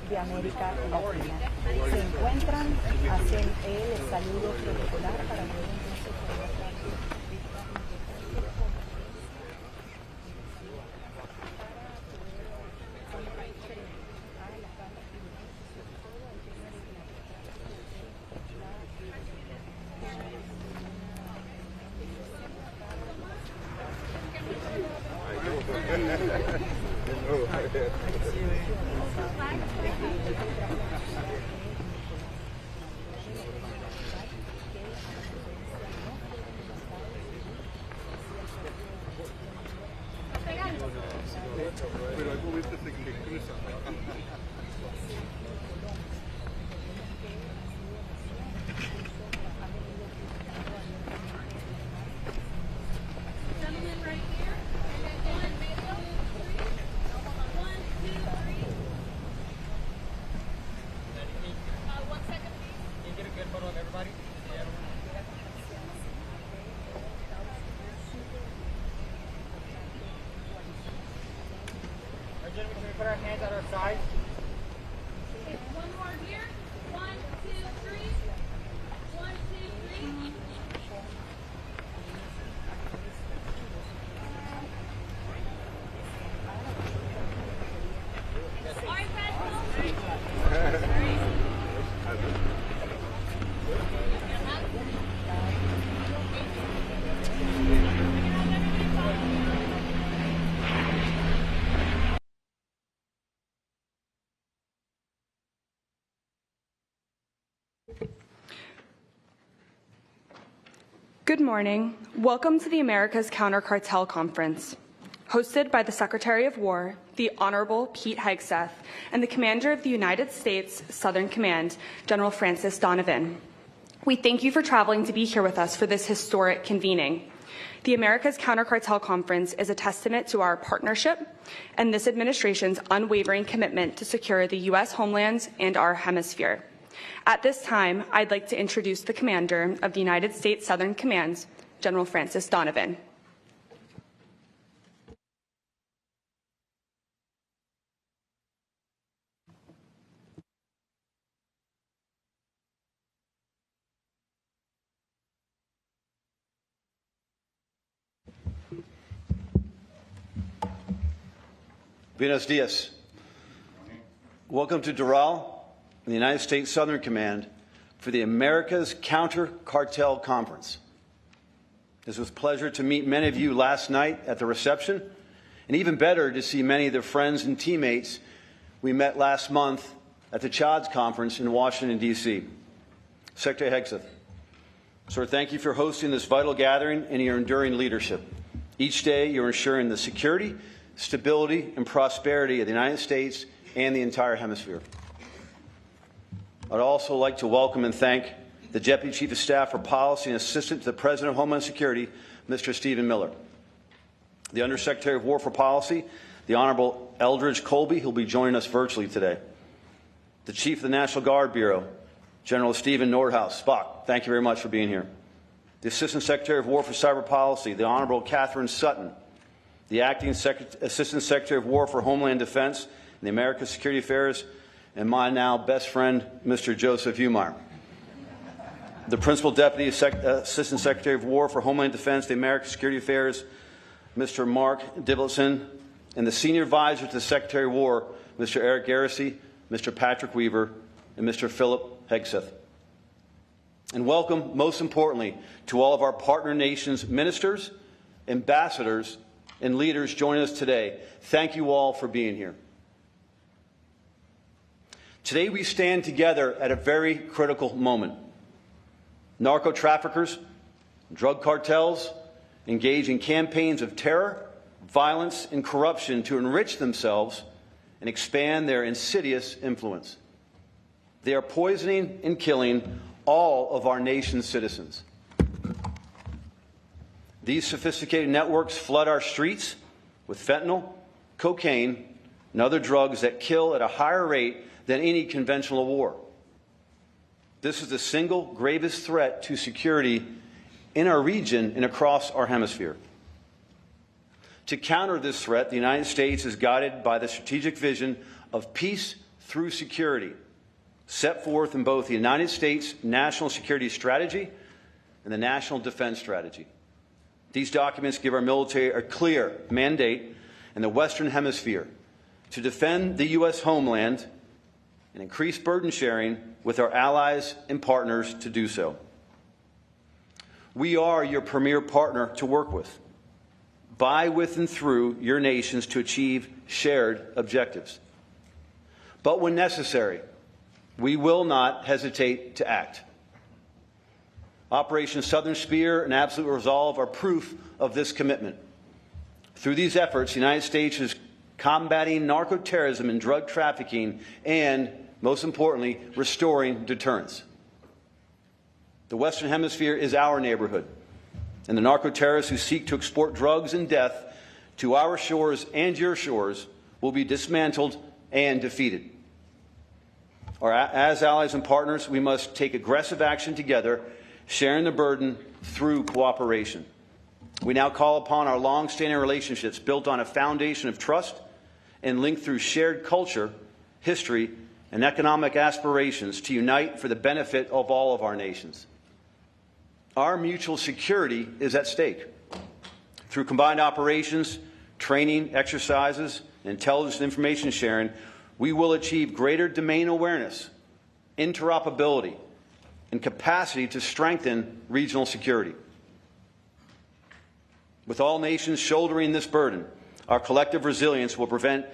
de América Latina. Se encuentran, hacen el saludo protocolar para luego entonces poder dar put our hands at our sides. Okay, one more here. 1, 2, 3. 1, 2, 3. All right, Good morning. Welcome to the America's Counter-Cartel Conference, hosted by the Secretary of War, the Honorable Pete Hegseth, and the Commander of the United States Southern Command, General Francis Donovan. We thank you for traveling to be here with us for this historic convening. The America's Counter-Cartel Conference is a testament to our partnership and this administration's unwavering commitment to secure the U.S. homeland and our hemisphere. At this time, I'd like to introduce the Commander of the United States Southern Command, General Francis Donovan. Buenos dias. Welcome to Doral, the United States Southern Command, for the America's Counter-Cartel Conference. It was with pleasure to meet many of you last night at the reception, and even better to see many of the friends and teammates we met last month at the CHODS conference in Washington, D.C. Secretary Hegseth, sir, thank you for hosting this vital gathering and your enduring leadership. Each day, you're ensuring the security, stability, and prosperity of the United States and the entire hemisphere. I'd also like to welcome and thank the Deputy Chief of Staff for Policy and Assistant to the President of Homeland Security, Mr. Stephen Miller. The Undersecretary of War for Policy, the Honorable Eldridge Colby, who will be joining us virtually today. The Chief of the National Guard Bureau, General Stephen Nordhaus. Spock, thank you very much for being here. The Assistant Secretary of War for Cyber Policy, the Honorable Catherine Sutton. The Acting Assistant Secretary of War for Homeland Defense and the American Security Affairs, and my now best friend, Mr. Joseph Umar. The Principal Deputy Assistant Secretary of War for Homeland Defense, the American Security Affairs, Mr. Mark Dibleson, and the Senior Advisor to the Secretary of War, Mr. Eric Garrissey, Mr. Patrick Weaver, and Mr. Philip Hegseth. And welcome, most importantly, to all of our partner nations' ministers, ambassadors, and leaders joining us today. Thank you all for being here. Today we stand together at a very critical moment. Narco-traffickers, drug cartels engage in campaigns of terror, violence, and corruption to enrich themselves and expand their insidious influence. They are poisoning and killing all of our nation's citizens. These sophisticated networks flood our streets with fentanyl, cocaine, and other drugs that kill at a higher rate than any conventional war. This is the single gravest threat to security in our region and across our hemisphere. To counter this threat, the United States is guided by the strategic vision of peace, through security, set forth in both the United States National Security Strategy and the National Defense Strategy. These documents give our military a clear mandate in the Western Hemisphere to defend the U.S. homeland and increase burden sharing with our allies and partners to do so. We are your premier partner to work with, by, with, and through your nations to achieve shared objectives. But when necessary, we will not hesitate to act. Operation Southern Spear and Absolute Resolve are proof of this commitment. Through these efforts, the United States is combating narco-terrorism and drug trafficking and, most importantly, restoring deterrence. The Western Hemisphere is our neighborhood, and the narco-terrorists who seek to export drugs and death to our shores and your shores will be dismantled and defeated. As allies and partners, we must take aggressive action together, sharing the burden through cooperation. We now call upon our long-standing relationships built on a foundation of trust and linked through shared culture, history, and economic aspirations to unite for the benefit of all of our nations. Our mutual security is at stake. Through combined operations, training, exercises, and intelligence and information sharing, we will achieve greater domain awareness, interoperability, and capacity to strengthen regional security. With all nations shouldering this burden, our collective resilience will prevent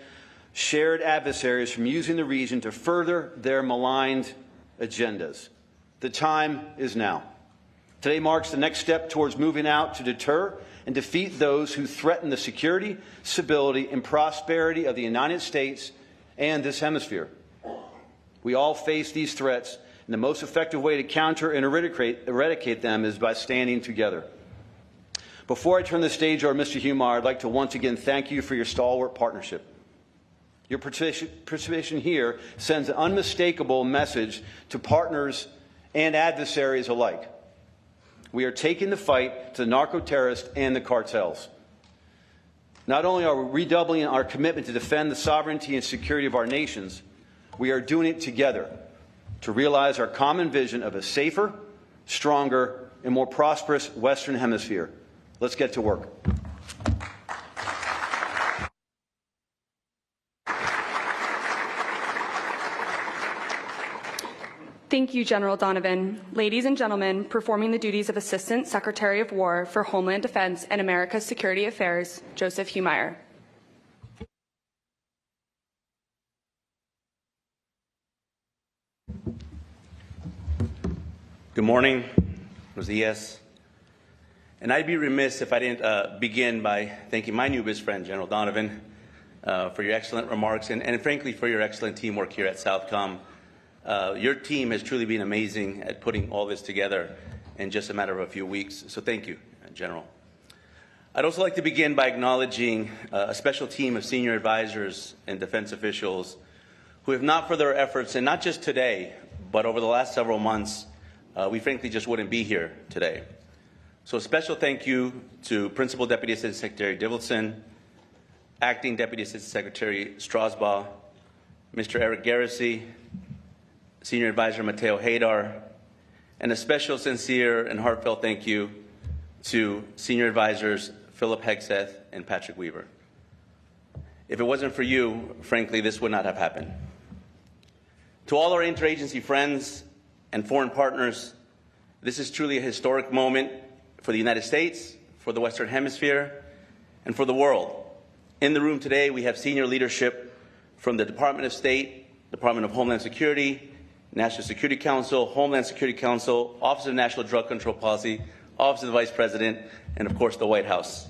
shared adversaries from using the region to further their maligned agendas. The time is now. Today marks the next step towards moving out to deter and defeat those who threaten the security, stability, and prosperity of the United States and this hemisphere. We all face these threats, and the most effective way to counter and eradicate them is by standing together. Before I turn the stage over to Mr. Humar, I'd like to once again thank you for your stalwart partnership. Your participation here sends an unmistakable message to partners and adversaries alike. We are taking the fight to the narco-terrorists and the cartels. Not only are we redoubling our commitment to defend the sovereignty and security of our nations, we are doing it together to realize our common vision of a safer, stronger, and more prosperous Western Hemisphere. Let's get to work. Thank you, General Donovan. Ladies and gentlemen, performing the duties of Assistant Secretary of War for Homeland Defense and America's Security Affairs, Joseph Humire. Good morning, buenos dias. And I'd be remiss if I didn't begin by thanking my new best friend, General Donovan, for your excellent remarks and frankly, for your excellent teamwork here at SOUTHCOM. Your team has truly been amazing at putting all this together in just a matter of a few weeks. So thank you, General. I'd also like to begin by acknowledging a special team of senior advisors and defense officials who, if not for their efforts, and not just today, but over the last several months, we frankly just wouldn't be here today. So a special thank you to Principal Deputy Assistant Secretary Divelson, Acting Deputy Assistant Secretary Strasbaugh, Mr. Eric Garrissey, Senior Advisor Mateo Haydar, and a special, sincere, and heartfelt thank you to Senior Advisors Philip Hegseth and Patrick Weaver. If it wasn't for you, frankly, this would not have happened. To all our interagency friends and foreign partners, this is truly a historic moment for the United States, for the Western Hemisphere, and for the world. In the room today, we have senior leadership from the Department of State, Department of Homeland Security, National Security Council, Homeland Security Council, Office of National Drug Control Policy, Office of the Vice President, and of course the White House.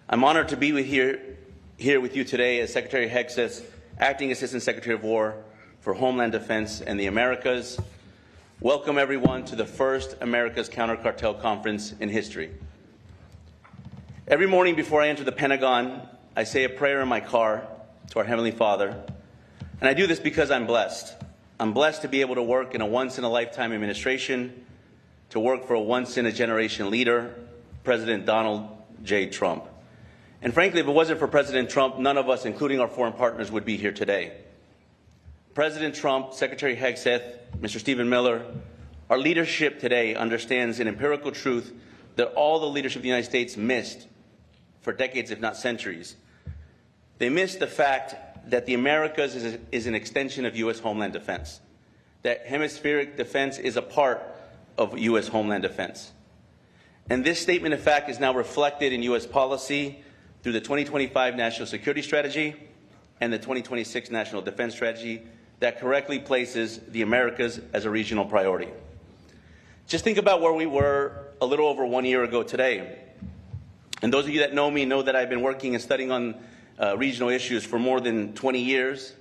I'm honored to be here with you today as Secretary Hegseth, Acting Assistant Secretary of War for Homeland Defense and the Americas. Welcome everyone to the first America's Counter-Cartel Conference in history. Every morning before I enter the Pentagon, I say a prayer in my car to our Heavenly Father, and I do this because I'm blessed. I'm blessed to be able to work in a once-in-a-lifetime administration, to work for a once-in-a-generation leader, President Donald J. Trump. And frankly, if it wasn't for President Trump, none of us, including our foreign partners, would be here today. President Trump, Secretary Hegseth, Mr. Stephen Miller, our leadership today understands an empirical truth that all the leadership of the United States missed for decades, if not centuries. They missed the fact that the Americas is an extension of U.S. homeland defense, that hemispheric defense is a part of U.S. homeland defense. And this statement of fact is now reflected in U.S. policy through the 2025 National Security Strategy and the 2026 National Defense Strategy that correctly places the Americas as a regional priority. Just think about where we were a little over 1 year ago today. And those of you that know me know that I've been working and studying on regional issues for more than 20 years.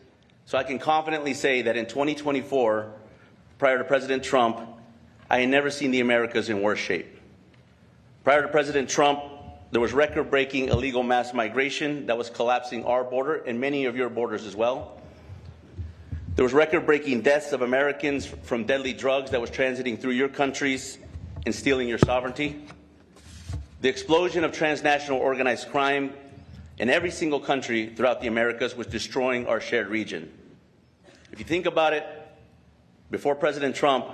So I can confidently say that in 2024, prior to President Trump, I had never seen the Americas in worse shape. Prior to President Trump, there was record-breaking illegal mass migration that was collapsing our border and many of your borders as well. There was record-breaking deaths of Americans from deadly drugs that was transiting through your countries and stealing your sovereignty. The explosion of transnational organized crime in every single country throughout the Americas was destroying our shared region. If you think about it, before President Trump,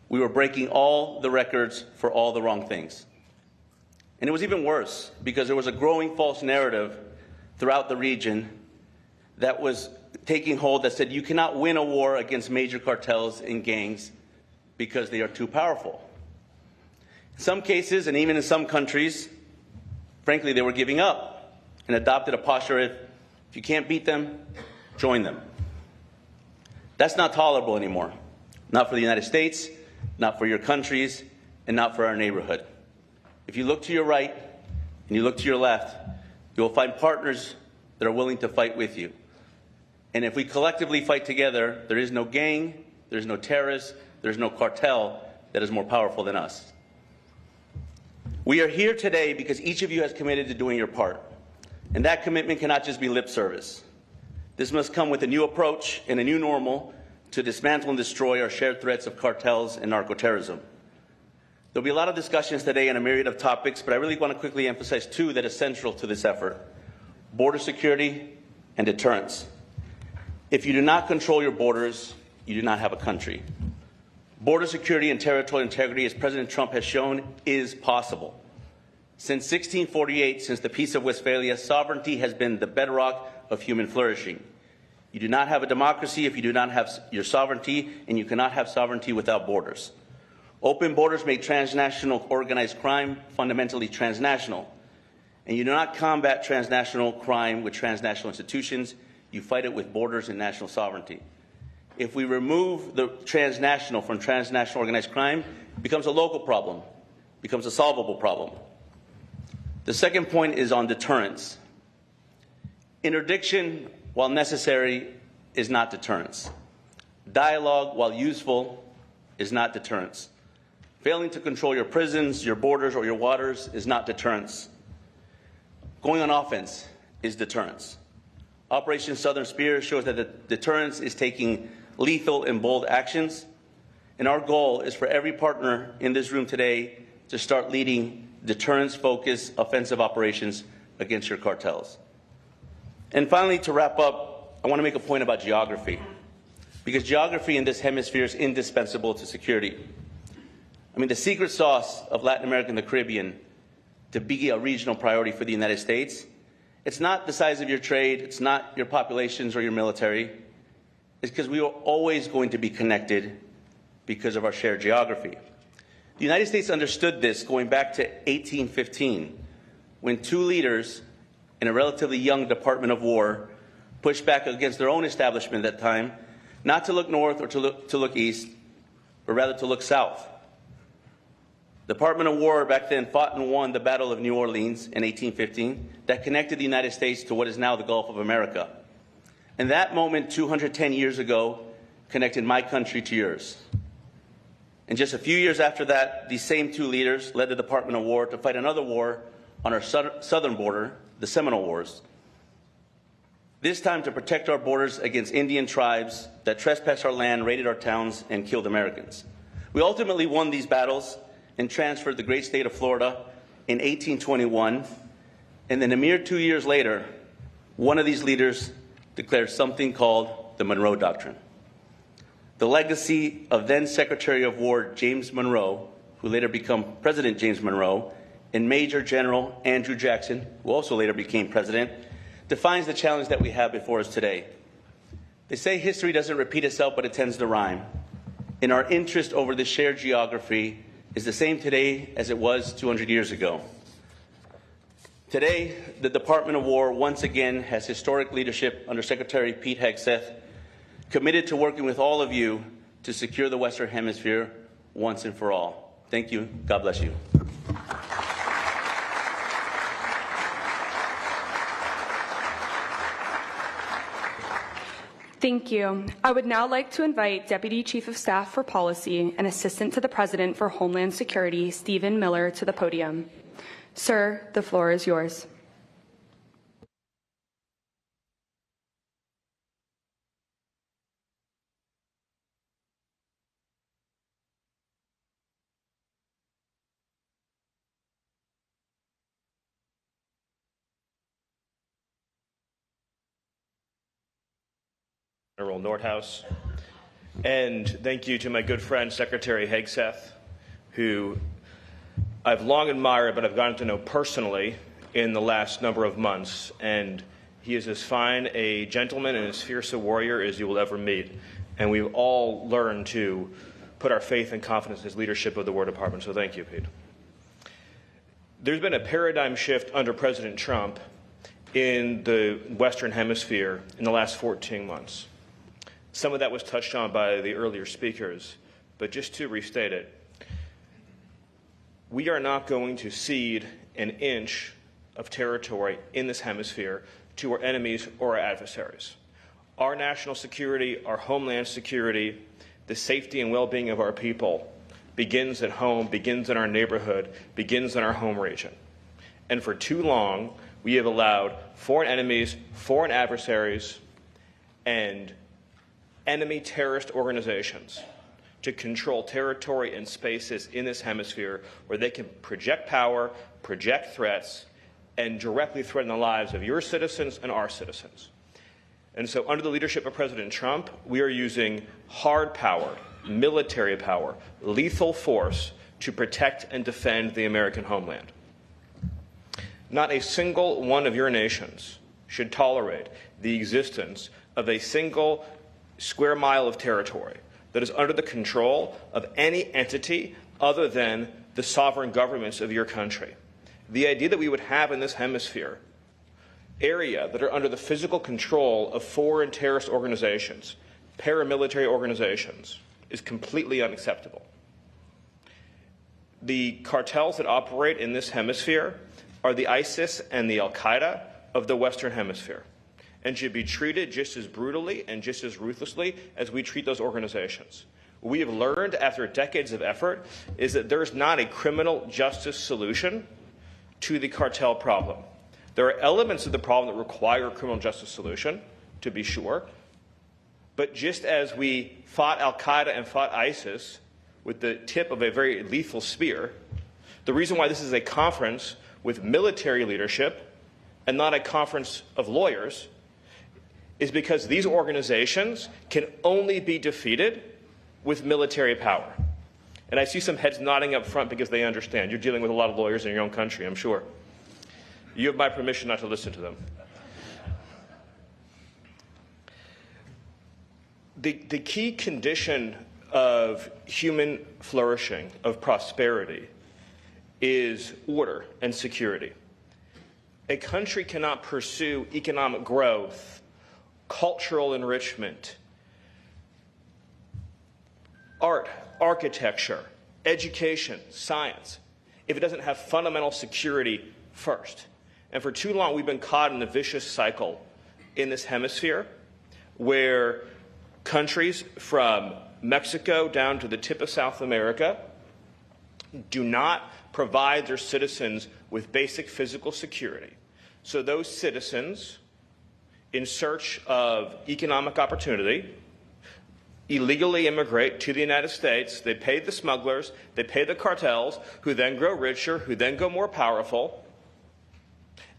we were breaking all the records for all the wrong things. And it was even worse because there was a growing false narrative throughout the region that was taking hold that said you cannot win a war against major cartels and gangs because they are too powerful. In some cases, and even in some countries, frankly, they were giving up and adopted a posture of, if you can't beat them, join them. That's not tolerable anymore. Not for the United States, not for your countries, and not for our neighborhood. If you look to your right and you look to your left, you will find partners that are willing to fight with you. And if we collectively fight together, there is no gang, there is no terrorist, there is no cartel that is more powerful than us. We are here today because each of you has committed to doing your part. And that commitment cannot just be lip service. This must come with a new approach and a new normal to dismantle and destroy our shared threats of cartels and narcoterrorism. There'll be a lot of discussions today on a myriad of topics, but I really want to quickly emphasize two that are central to this effort: border security and deterrence. If you do not control your borders, you do not have a country. Border security and territorial integrity, as President Trump has shown, is possible. Since 1648, since the Peace of Westphalia, sovereignty has been the bedrock of human flourishing. You do not have a democracy if you do not have your sovereignty, and you cannot have sovereignty without borders. Open borders make transnational organized crime fundamentally transnational. And you do not combat transnational crime with transnational institutions. You fight it with borders and national sovereignty. If we remove the transnational from transnational organized crime, it becomes a local problem, becomes a solvable problem. The second point is on deterrence. Interdiction, while necessary, is not deterrence. Dialogue, while useful, is not deterrence. Failing to control your prisons, your borders, or your waters is not deterrence. Going on offense is deterrence. Operation Southern Spear shows that the deterrence is taking lethal and bold actions, and our goal is for every partner in this room today to start leading deterrence-focused offensive operations against your cartels. And finally, to wrap up, I want to make a point about geography, because geography in this hemisphere is indispensable to security. I mean, the secret sauce of Latin America and the Caribbean to be a regional priority for the United States, it's not the size of your trade, it's not your populations or your military. It's because we are always going to be connected because of our shared geography. The United States understood this going back to 1815, when two leaders in a relatively young Department of War pushed back against their own establishment at that time, not to look north or to look east, but rather to look south. The Department of War back then fought and won the Battle of New Orleans in 1815 that connected the United States to what is now the Gulf of America. And that moment 210 years ago connected my country to yours. And just a few years after that, these same two leaders led the Department of War to fight another war on our southern border, the Seminole Wars. This time to protect our borders against Indian tribes that trespassed our land, raided our towns, and killed Americans. We ultimately won these battles and transferred the great state of Florida in 1821. And then a mere 2 years later, one of these leaders declared something called the Monroe Doctrine. The legacy of then Secretary of War James Monroe, who later became President James Monroe, and Major General Andrew Jackson, who also later became president, defines the challenge that we have before us today. They say history doesn't repeat itself, but it tends to rhyme. And our interest over this shared geography is the same today as it was 200 years ago. Today, the Department of War once again has historic leadership under Secretary Pete Hegseth, committed to working with all of you to secure the Western Hemisphere once and for all. Thank you. God bless you. Thank you. I would now like to invite Deputy Chief of Staff for Policy and Assistant to the President for Homeland Security, Stephen Miller, to the podium. Sir, the floor is yours. General Nordhaus, and thank you to my good friend Secretary Hegseth, who I've long admired but I've gotten to know personally in the last number of months, and he is as fine a gentleman and as fierce a warrior as you will ever meet, and we've all learned to put our faith and confidence in his leadership of the War Department, so thank you, Pete. There's been a paradigm shift under President Trump in the Western Hemisphere in the last 14 months. Some of that was touched on by the earlier speakers, but just to restate it, we are not going to cede an inch of territory in this hemisphere to our enemies or our adversaries. Our national security, our homeland security, the safety and well-being of our people begins at home, begins in our neighborhood, begins in our home region. And for too long, we have allowed foreign enemies, foreign adversaries, and enemy terrorist organizations to control territory and spaces in this hemisphere where they can project power, project threats, and directly threaten the lives of your citizens and our citizens. And so under the leadership of President Trump, we are using hard power, military power, lethal force to protect and defend the American homeland. Not a single one of your nations should tolerate the existence of a single square mile of territory that is under the control of any entity other than the sovereign governments of your country. The idea that we would have in this hemisphere area that are under the physical control of foreign terrorist organizations, paramilitary organizations, is completely unacceptable. The cartels that operate in this hemisphere are the ISIS and the Al-Qaeda of the Western Hemisphere, and should be treated just as brutally and just as ruthlessly as we treat those organizations. What we have learned after decades of effort is that there is not a criminal justice solution to the cartel problem. There are elements of the problem that require a criminal justice solution, to be sure, but just as we fought Al-Qaeda and fought ISIS with the tip of a very lethal spear, the reason why this is a conference with military leadership and not a conference of lawyers is because these organizations can only be defeated with military power. And I see some heads nodding up front because they understand. You're dealing with a lot of lawyers in your own country, I'm sure. You have my permission not to listen to them. The key condition of human flourishing, of prosperity, is order and security. A country cannot pursue economic growth, cultural enrichment, art, architecture, education, science, if it doesn't have fundamental security first. And for too long, we've been caught in a vicious cycle in this hemisphere where countries from Mexico down to the tip of South America do not provide their citizens with basic physical security. So those citizens, in search of economic opportunity, illegally immigrate to the United States. They pay the smugglers, they pay the cartels, who then grow richer, who then go more powerful.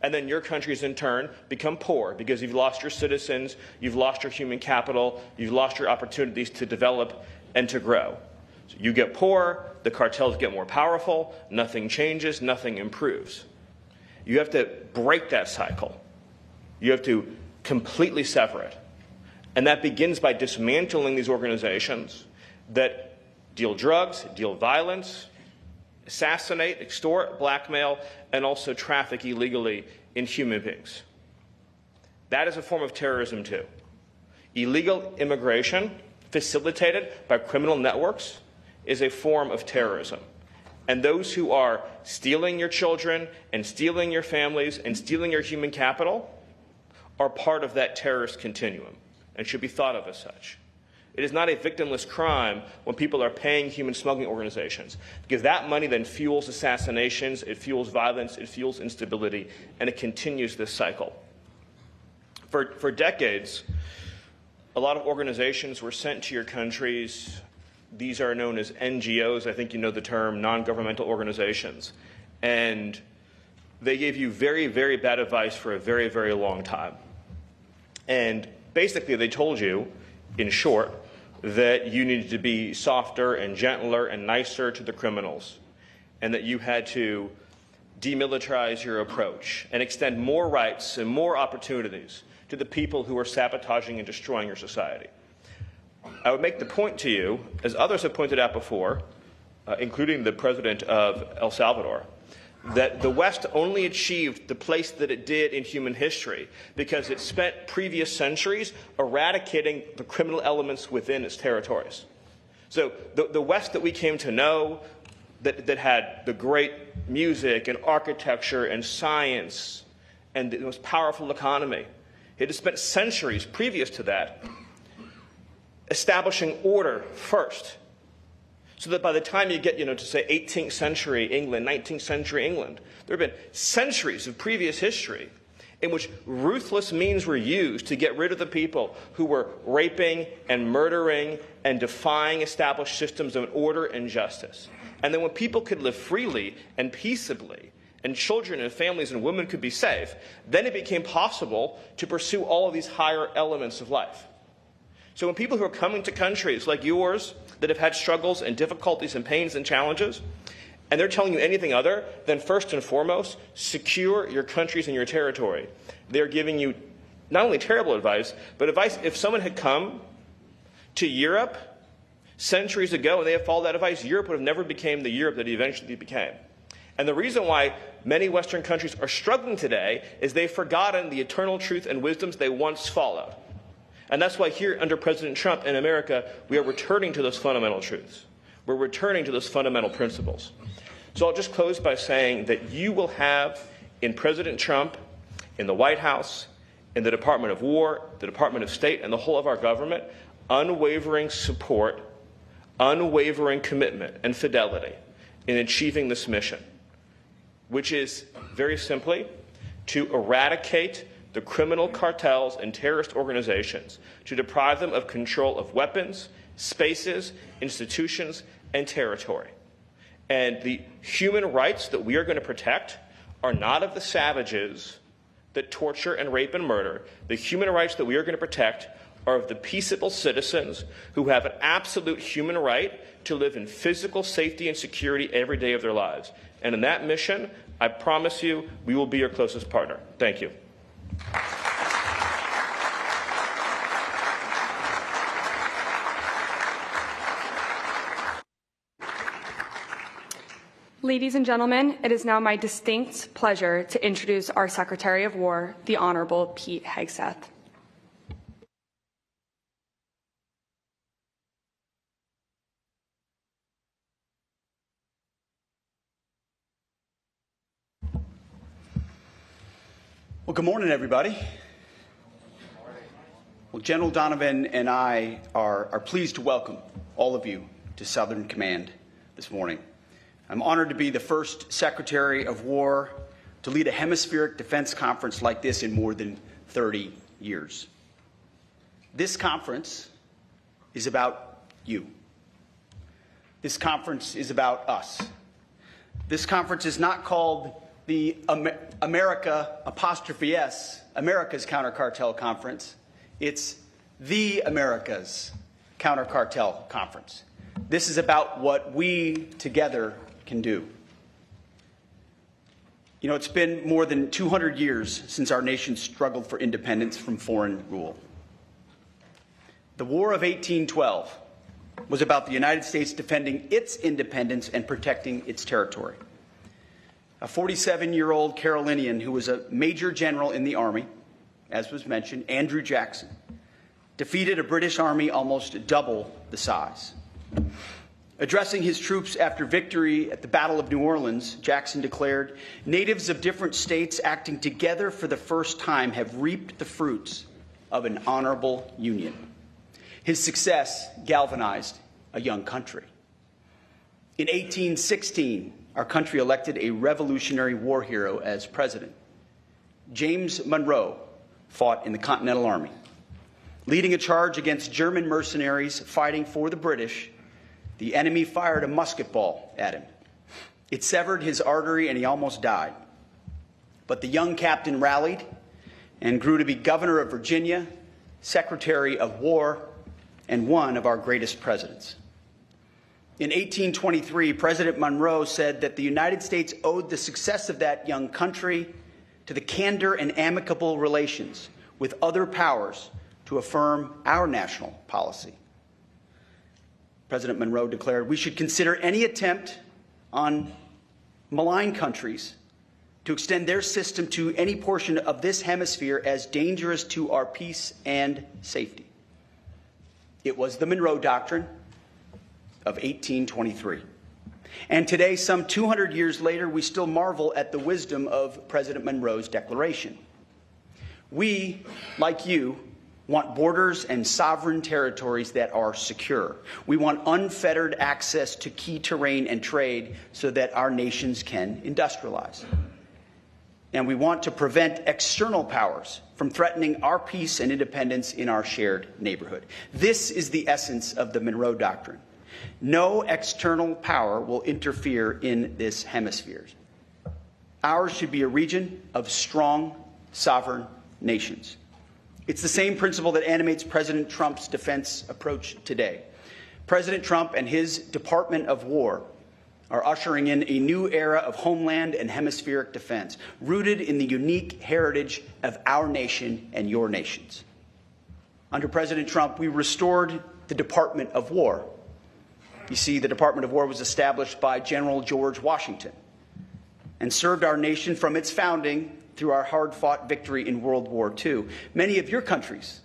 And then your countries, in turn, become poor because you've lost your citizens, you've lost your human capital, you've lost your opportunities to develop and to grow. So you get poor, the cartels get more powerful, nothing changes, nothing improves. You have to break that cycle. You have to completely sever it. And that begins by dismantling these organizations that deal drugs, deal violence, assassinate, extort, blackmail, and also traffic illegally in human beings. That is a form of terrorism too. Illegal immigration facilitated by criminal networks is a form of terrorism. And those who are stealing your children and stealing your families and stealing your human capital are part of that terrorist continuum and should be thought of as such. It is not a victimless crime when people are paying human smuggling organizations, because that money then fuels assassinations, it fuels violence, it fuels instability, and it continues this cycle. For decades, a lot of organizations were sent to your countries. These are known as NGOs. I think you know the term, non-governmental organizations. And they gave you very, very bad advice for a very, very long time. And basically, they told you, in short, that you needed to be softer and gentler and nicer to the criminals, and that you had to demilitarize your approach and extend more rights and more opportunities to the people who are sabotaging and destroying your society. I would make the point to you, as others have pointed out before, including the president of El Salvador, that the West only achieved the place that it did in human history because it spent previous centuries eradicating the criminal elements within its territories. So the West that we came to know, that had the great music and architecture and science and the most powerful economy, it had spent centuries previous to that establishing order first, so that by the time you get, to say 18th century England, 19th century England, there have been centuries of previous history in which ruthless means were used to get rid of the people who were raping and murdering and defying established systems of order and justice. And then when people could live freely and peaceably, and children and families and women could be safe, then it became possible to pursue all of these higher elements of life. So when people who are coming to countries like yours that have had struggles and difficulties and pains and challenges, and they're telling you anything other than first and foremost, secure your countries and your territory, they're giving you not only terrible advice, but advice if someone had come to Europe centuries ago and they had followed that advice, Europe would have never become the Europe that it eventually became. And the reason why many Western countries are struggling today is they've forgotten the eternal truth and wisdoms they once followed. And that's why here under President Trump in America, we are returning to those fundamental truths. We're returning to those fundamental principles. So I'll just close by saying that you will have in President Trump, in the White House, in the Department of War, the Department of State, and the whole of our government, unwavering support, unwavering commitment and fidelity in achieving this mission, which is very simply to eradicate the criminal cartels and terrorist organizations, to deprive them of control of weapons, spaces, institutions, and territory. And the human rights that we are going to protect are not of the savages that torture and rape and murder. The human rights that we are going to protect are of the peaceable citizens who have an absolute human right to live in physical safety and security every day of their lives. And in that mission, I promise you, we will be your closest partner. Thank you. Ladies and gentlemen, it is now my distinct pleasure to introduce our Secretary of War, the Honorable Pete Hegseth. Well, good morning, everybody. Well, General Donovan and I are pleased to welcome all of you to Southern Command this morning. I'm honored to be the first Secretary of War to lead a hemispheric defense conference like this in more than 30 years. This conference is about you. This conference is about us. This conference is not called the America's Counter-Cartel Conference. It's the America's Counter-Cartel Conference. This is about what we together can do. You know, it's been more than 200 years since our nation struggled for independence from foreign rule. The War of 1812 was about the United States defending its independence and protecting its territory. A 47-year-old Carolinian who was a major general in the Army, as was mentioned, Andrew Jackson, defeated a British army almost double the size. Addressing his troops after victory at the Battle of New Orleans, Jackson declared, "Natives of different states acting together for the first time have reaped the fruits of an honorable union." His success galvanized a young country. In 1816, our country elected a Revolutionary War hero as president. James Monroe fought in the Continental Army, leading a charge against German mercenaries fighting for the British. The enemy fired a musket ball at him. It severed his artery and he almost died. But the young captain rallied and grew to be governor of Virginia, Secretary of War, and one of our greatest presidents. In 1823, President Monroe said that the United States owed the success of that young country to the candor and amicable relations with other powers to affirm our national policy. President Monroe declared, "We should consider any attempt on malign countries to extend their system to any portion of this hemisphere as dangerous to our peace and safety." It was the Monroe Doctrine of 1823. And today, some 200 years later, we still marvel at the wisdom of President Monroe's declaration. We, like you, want borders and sovereign territories that are secure. We want unfettered access to key terrain and trade so that our nations can industrialize. And we want to prevent external powers from threatening our peace and independence in our shared neighborhood. This is the essence of the Monroe Doctrine. No external power will interfere in this hemisphere. Ours should be a region of strong, sovereign nations. It's the same principle that animates President Trump's defense approach today. President Trump and his Department of War are ushering in a new era of homeland and hemispheric defense, rooted in the unique heritage of our nation and your nations. Under President Trump, we restored the Department of War. You see, the Department of War was established by General George Washington and served our nation from its founding through our hard-fought victory in World War II. Many of your countries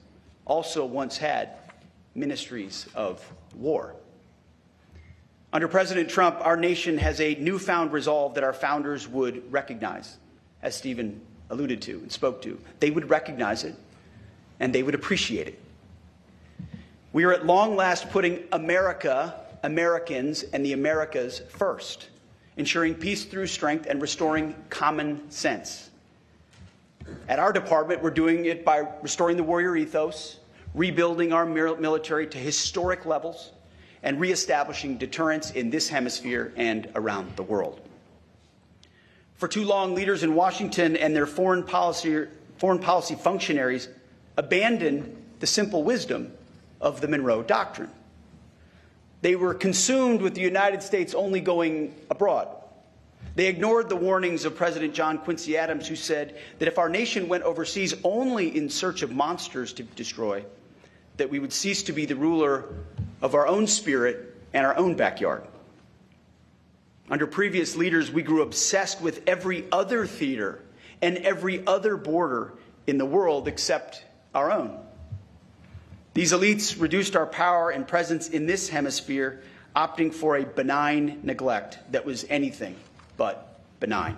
also once had ministries of war. Under President Trump, our nation has a newfound resolve that our founders would recognize, as Stephen alluded to and spoke to. They would recognize it, and they would appreciate it. We are at long last putting America, Americans, and the Americas first, ensuring peace through strength and restoring common sense. At our department, we're doing it by restoring the warrior ethos, rebuilding our military to historic levels, and reestablishing deterrence in this hemisphere and around the world. For too long, leaders in Washington and their foreign policy functionaries abandoned the simple wisdom of the Monroe Doctrine. They were consumed with the United States only going abroad. They ignored the warnings of President John Quincy Adams, who said that if our nation went overseas only in search of monsters to destroy, that we would cease to be the ruler of our own spirit and our own backyard. Under previous leaders, we grew obsessed with every other theater and every other border in the world except our own. These elites reduced our power and presence in this hemisphere, opting for a benign neglect that was anything but benign.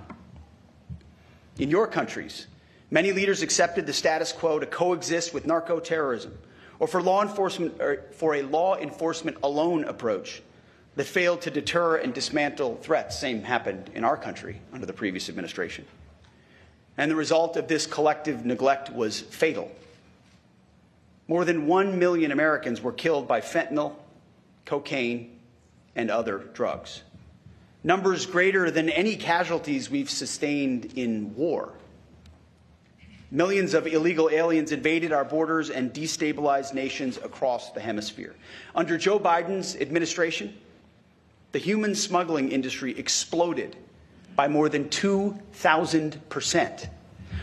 In your countries, many leaders accepted the status quo to coexist with narco-terrorism, or for a law enforcement alone approach that failed to deter and dismantle threats. Same happened in our country under the previous administration. And the result of this collective neglect was fatal. More than 1 million Americans were killed by fentanyl, cocaine, and other drugs. numbers greater than any casualties we've sustained in war. Millions of illegal aliens invaded our borders and destabilized nations across the hemisphere. Under Joe Biden's administration, the human smuggling industry exploded by more than 2,000%,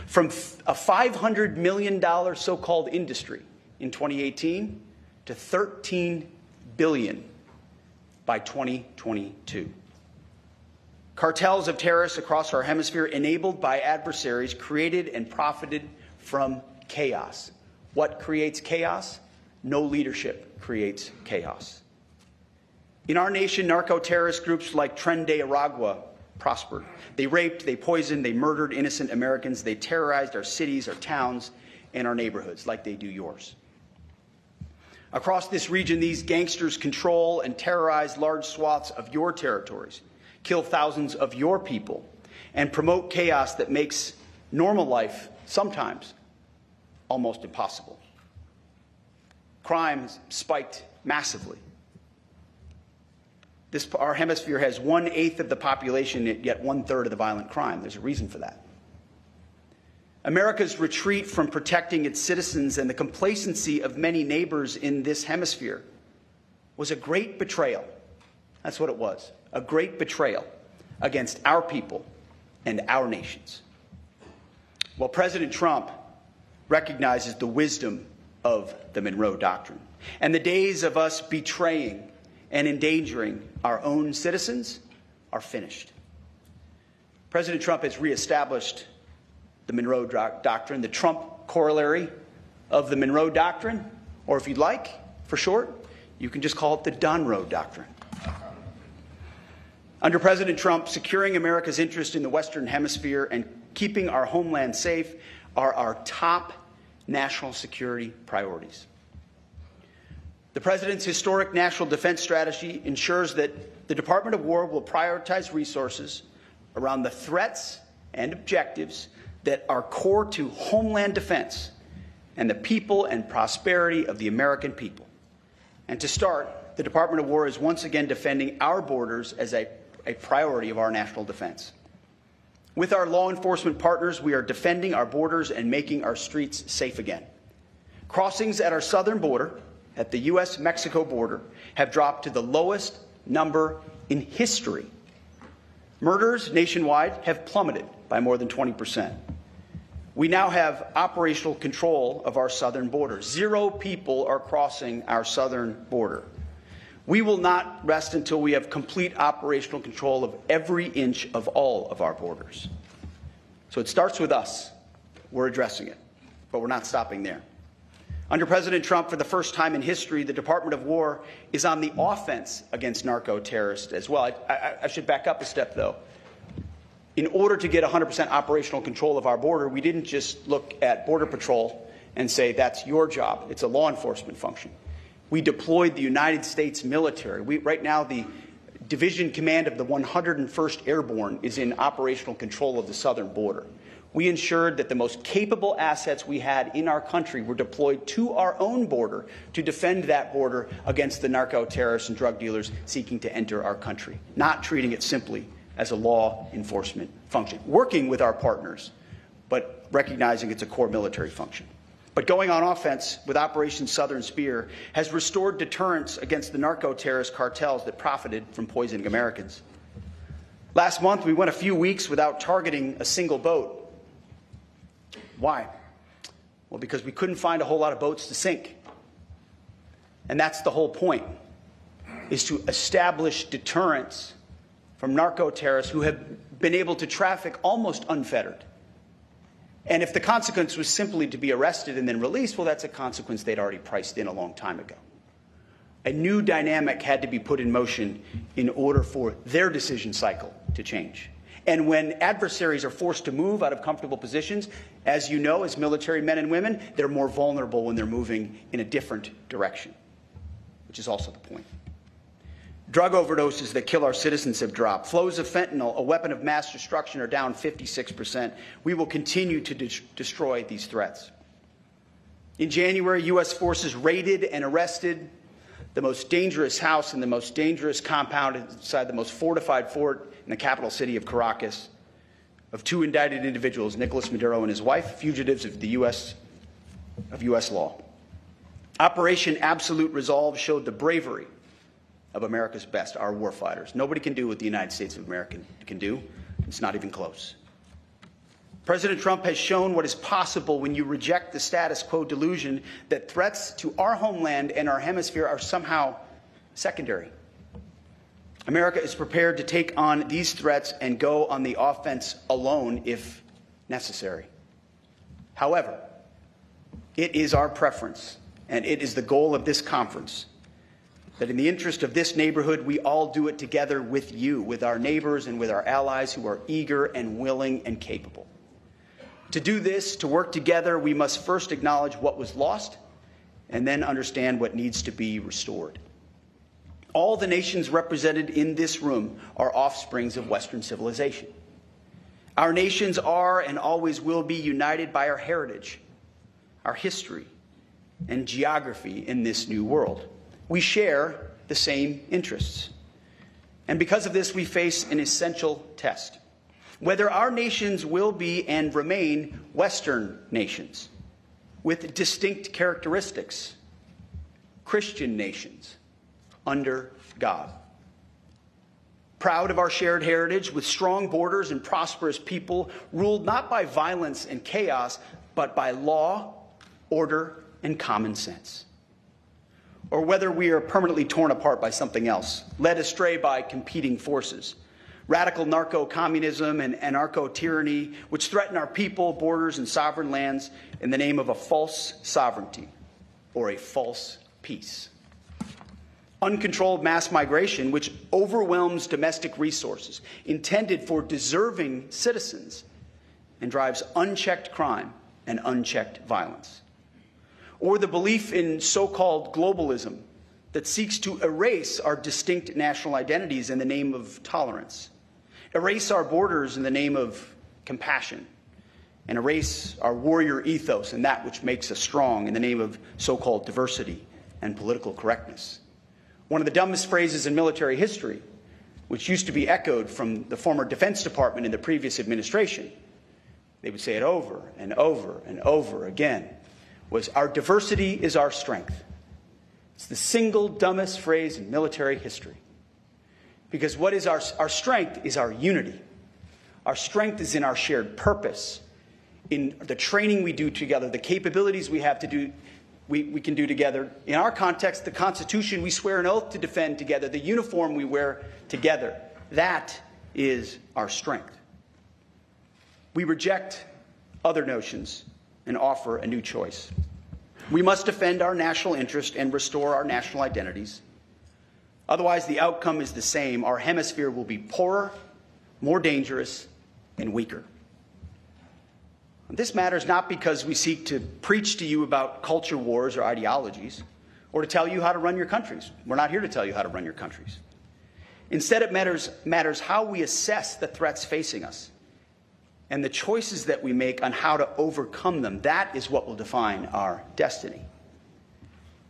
from a $500 million so-called industry in 2018 to $13 billion by 2022. Cartels of terrorists across our hemisphere, enabled by adversaries, created and profited from chaos. What creates chaos? No leadership creates chaos. In our nation, narco-terrorist groups like Tren de Aragua prospered. They raped, they poisoned, they murdered innocent Americans. They terrorized our cities, our towns, and our neighborhoods like they do yours. Across this region, these gangsters control and terrorize large swaths of your territories, kill thousands of your people, and promote chaos that makes normal life sometimes almost impossible. Crime has spiked massively. Our hemisphere has 1/8 of the population, yet 1/3 of the violent crime. There's a reason for that. America's retreat from protecting its citizens and the complacency of many neighbors in this hemisphere was a great betrayal. That's what it was, a great betrayal against our people and our nations. Well, President Trump recognizes the wisdom of the Monroe Doctrine, and the days of us betraying and endangering our own citizens are finished. President Trump has reestablished the Monroe Doctrine, the Trump corollary of the Monroe Doctrine, or if you'd like, for short, you can just call it the Donroe Doctrine. Under President Trump, securing America's interest in the Western Hemisphere and keeping our homeland safe are our top national security priorities. The President's historic national defense strategy ensures that the Department of War will prioritize resources around the threats and objectives that are core to homeland defense and the people and prosperity of the American people. And to start, the Department of War is once again defending our borders as a priority of our national defense. With our law enforcement partners, we are defending our borders and making our streets safe again. Crossings at our southern border, at the U.S.-Mexico border, have dropped to the lowest number in history. Murders nationwide have plummeted by more than 20%. We now have operational control of our southern border. 0 people are crossing our southern border. We will not rest until we have complete operational control of every inch of all of our borders. So it starts with us. We're addressing it, but we're not stopping there. Under President Trump, for the first time in history, the Department of War is on the offense against narco-terrorists as well. I should back up a step, though. In order to get 100% operational control of our border, we didn't just look at Border Patrol and say, that's your job. It's a law enforcement function. We deployed the United States military. Right now, the Division Command of the 101st Airborne is in operational control of the southern border. We ensured that the most capable assets we had in our country were deployed to our own border to defend that border against the narco-terrorists and drug dealers seeking to enter our country, not treating it simply as a law enforcement function, working with our partners, but recognizing it's a core military function. But going on offense with Operation Southern Spear has restored deterrence against the narco-terrorist cartels that profited from poisoning Americans. Last month, we went a few weeks without targeting a single boat. Why? Well, because we couldn't find a whole lot of boats to sink. And that's the whole point, is to establish deterrence from narco-terrorists who have been able to traffic almost unfettered. And if the consequence was simply to be arrested and then released, well, that's a consequence they'd already priced in a long time ago. A new dynamic had to be put in motion in order for their decision cycle to change. And when adversaries are forced to move out of comfortable positions, as you know, as military men and women, they're more vulnerable when they're moving in a different direction, which is also the point. Drug overdoses that kill our citizens have dropped. Flows of fentanyl, a weapon of mass destruction, are down 56%. We will continue to destroy these threats. In January, U.S. forces raided and arrested the most dangerous house and the most dangerous compound inside the most fortified fort in the capital city of Caracas, of two indicted individuals, Nicolas Maduro and his wife, fugitives of the U.S. law. Operation Absolute Resolve showed the bravery of America's best, our warfighters. Nobody can do what the United States of America can do. It's not even close. President Trump has shown what is possible when you reject the status quo delusion that threats to our homeland and our hemisphere are somehow secondary. America is prepared to take on these threats and go on the offense alone if necessary. However, it is our preference, and it is the goal of this conference, that in the interest of this neighborhood, we all do it together with you, with our neighbors and with our allies who are eager and willing and capable. To do this, to work together, we must first acknowledge what was lost and then understand what needs to be restored. All the nations represented in this room are offsprings of Western civilization. Our nations are and always will be united by our heritage, our history, and geography in this new world. We share the same interests. And because of this, we face an essential test. Whether our nations will be and remain Western nations with distinct characteristics, Christian nations under God. Proud of our shared heritage with strong borders and prosperous people ruled not by violence and chaos, but by law, order, and common sense. Or whether we are permanently torn apart by something else, led astray by competing forces, radical narco-communism and anarcho-tyranny, which threaten our people, borders, and sovereign lands in the name of a false sovereignty or a false peace. Uncontrolled mass migration, which overwhelms domestic resources intended for deserving citizens and drives unchecked crime and unchecked violence. Or the belief in so-called globalism that seeks to erase our distinct national identities in the name of tolerance, erase our borders in the name of compassion, and erase our warrior ethos and that which makes us strong in the name of so-called diversity and political correctness. One of the dumbest phrases in military history, which used to be echoed from the former Defense Department in the previous administration, they would say it over and over and over again, was "Our diversity is our strength." It's the single dumbest phrase in military history. Because what is our strength is our unity. Our strength is in our shared purpose, in the training we do together, the capabilities we have to do, we can do together. In our context, the Constitution we swear an oath to defend together, the uniform we wear together. That is our strength. We reject other notions and offer a new choice. We must defend our national interest and restore our national identities. Otherwise, the outcome is the same. Our hemisphere will be poorer, more dangerous, and weaker. This matters not because we seek to preach to you about culture wars or ideologies, or to tell you how to run your countries. We're not here to tell you how to run your countries. Instead, it matters how we assess the threats facing us and the choices that we make on how to overcome them. That is what will define our destiny.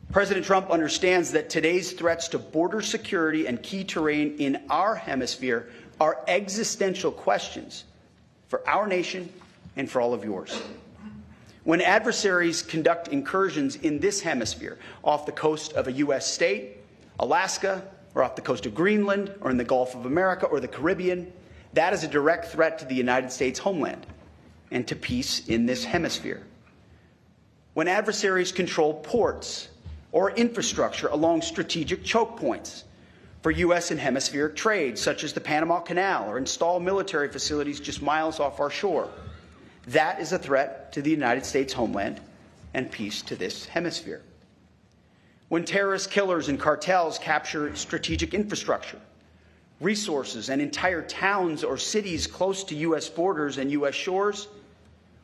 President Trump understands that today's threats to border security and key terrain in our hemisphere are existential questions for our nation and for all of yours. When adversaries conduct incursions in this hemisphere, off the coast of a U.S. state, Alaska, or off the coast of Greenland, or in the Gulf of America, or the Caribbean, that is a direct threat to the United States homeland and to peace in this hemisphere. When adversaries control ports or infrastructure along strategic choke points for U.S. and hemispheric trade, such as the Panama Canal, or install military facilities just miles off our shore, that is a threat to the United States homeland and peace to this hemisphere. When terrorist killers and cartels capture strategic infrastructure, resources, and entire towns or cities close to U.S. borders and U.S. shores,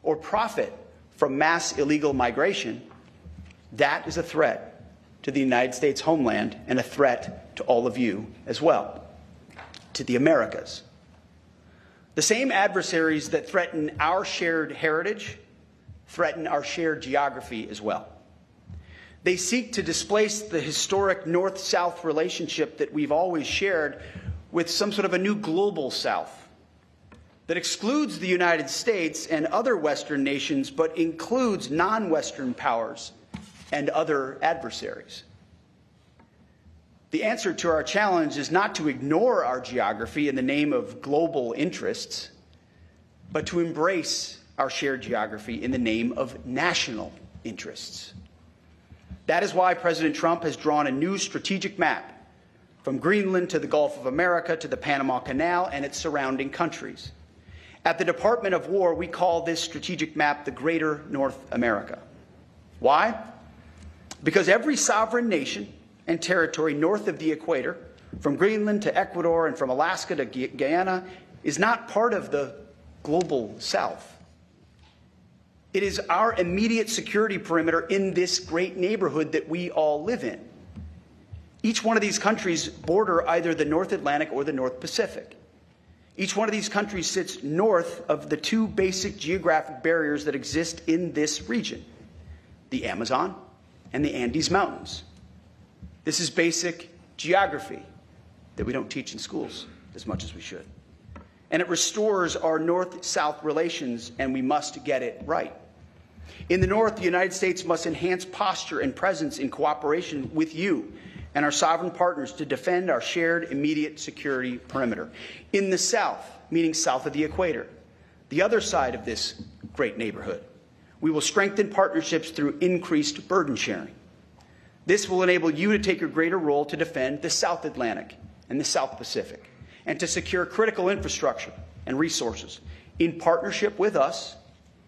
or profit from mass illegal migration, that is a threat to the United States homeland and a threat to all of you as well, to the Americas. The same adversaries that threaten our shared heritage threaten our shared geography as well. They seek to displace the historic North-South relationship that we've always shared with some sort of a new global South that excludes the United States and other Western nations, but includes non-Western powers and other adversaries. The answer to our challenge is not to ignore our geography in the name of global interests, but to embrace our shared geography in the name of national interests. That is why President Trump has drawn a new strategic map from Greenland to the Gulf of America to the Panama Canal and its surrounding countries. At the Department of War, we call this strategic map the Greater North America. Why? Because every sovereign nation and territory north of the equator, from Greenland to Ecuador and from Alaska to Guyana, is not part of the global South. It is our immediate security perimeter in this great neighborhood that we all live in. Each one of these countries border either the North Atlantic or the North Pacific. Each one of these countries sits north of the two basic geographic barriers that exist in this region, the Amazon and the Andes Mountains. This is basic geography that we don't teach in schools as much as we should. And it restores our North-South relations, and we must get it right. In the North, the United States must enhance posture and presence in cooperation with you and our sovereign partners to defend our shared immediate security perimeter. In the South, meaning south of the equator, the other side of this great neighborhood, we will strengthen partnerships through increased burden sharing. This will enable you to take a greater role to defend the South Atlantic and the South Pacific, and to secure critical infrastructure and resources in partnership with us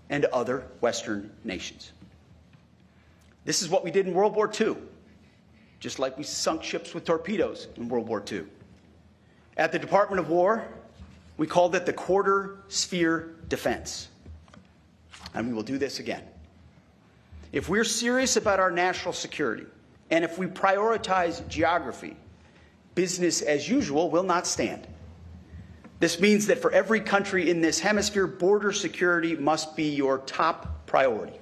and other Western nations. This is what we did in World War II, just like we sunk ships with torpedoes in World War II. At the Department of War, we called it the quarter sphere defense. And we will do this again. If we're serious about our national security, and if we prioritize geography, business as usual will not stand. This means that for every country in this hemisphere, border security must be your top priority.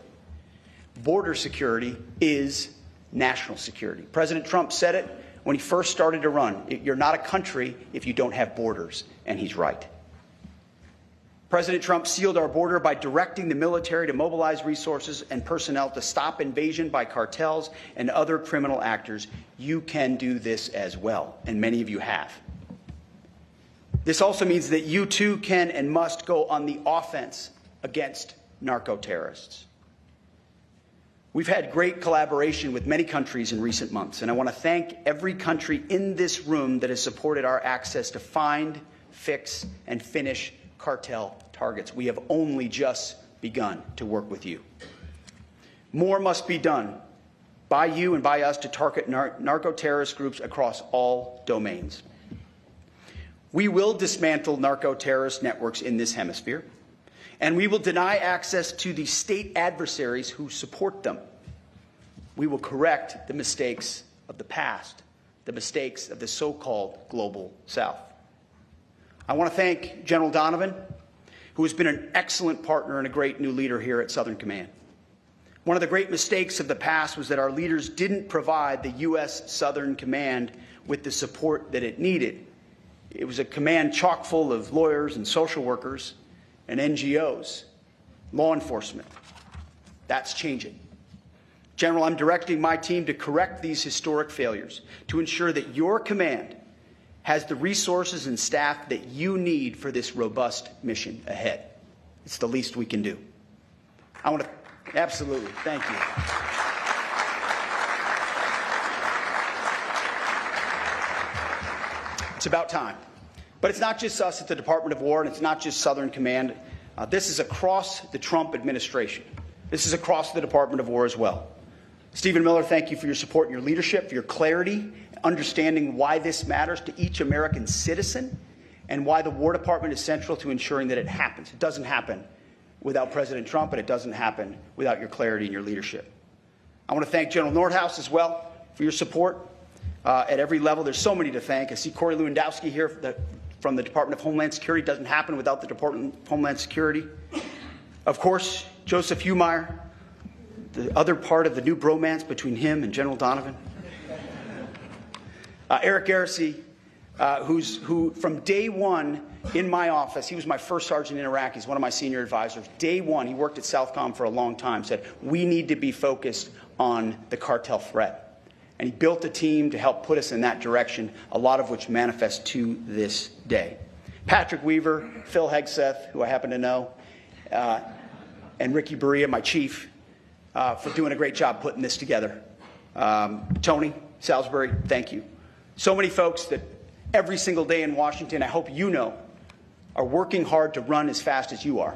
Border security is national security. President Trump said it when he first started to run. You're not a country if you don't have borders, and he's right. President Trump sealed our border by directing the military to mobilize resources and personnel to stop invasion by cartels and other criminal actors. You can do this as well, and many of you have. This also means that you too can and must go on the offense against narco-terrorists. We've had great collaboration with many countries in recent months, and I want to thank every country in this room that has supported our access to find, fix, and finish cartel targets. We have only just begun to work with you. More must be done by you and by us to target narco-terrorist groups across all domains. We will dismantle narco-terrorist networks in this hemisphere, and we will deny access to the state adversaries who support them. We will correct the mistakes of the past, the mistakes of the so-called global South. I want to thank General Donovan, who has been an excellent partner and a great new leader here at Southern Command. One of the great mistakes of the past was that our leaders didn't provide the U.S. Southern Command with the support that it needed. It was a command chock full of lawyers and social workers and NGOs, law enforcement. That's changing. General, I'm directing my team to correct these historic failures, to ensure that your command has the resources and staff that you need for this robust mission ahead. It's the least we can do. I want to, absolutely, thank you. It's about time. But it's not just us at the Department of War, and it's not just Southern Command. This is across the Trump administration. This is across the Department of War as well. Stephen Miller, thank you for your support and your leadership, for your clarity, understanding why this matters to each American citizen, and why the War Department is central to ensuring that it happens. It doesn't happen without President Trump, and it doesn't happen without your clarity and your leadership. I want to thank General Nordhaus as well for your support at every level. There's so many to thank. I see Corey Lewandowski here from the Department of Homeland Security. It doesn't happen without the Department of Homeland Security. Of course, Joseph Humeyer, the other part of the new bromance between him and General Donovan. Eric Garrissey, who from day one in my office, he was my first sergeant in Iraq, he's one of my senior advisors. Day one, he worked at SOUTHCOM for a long time, said, we need to be focused on the cartel threat. And he built a team to help put us in that direction, a lot of which manifests to this day. Patrick Weaver, Phil Hegseth, who I happen to know, and Ricky Berea, my chief, for doing a great job putting this together. Tony Salisbury, thank you. So many folks that every single day in Washington, I hope you know, are working hard to run as fast as you are,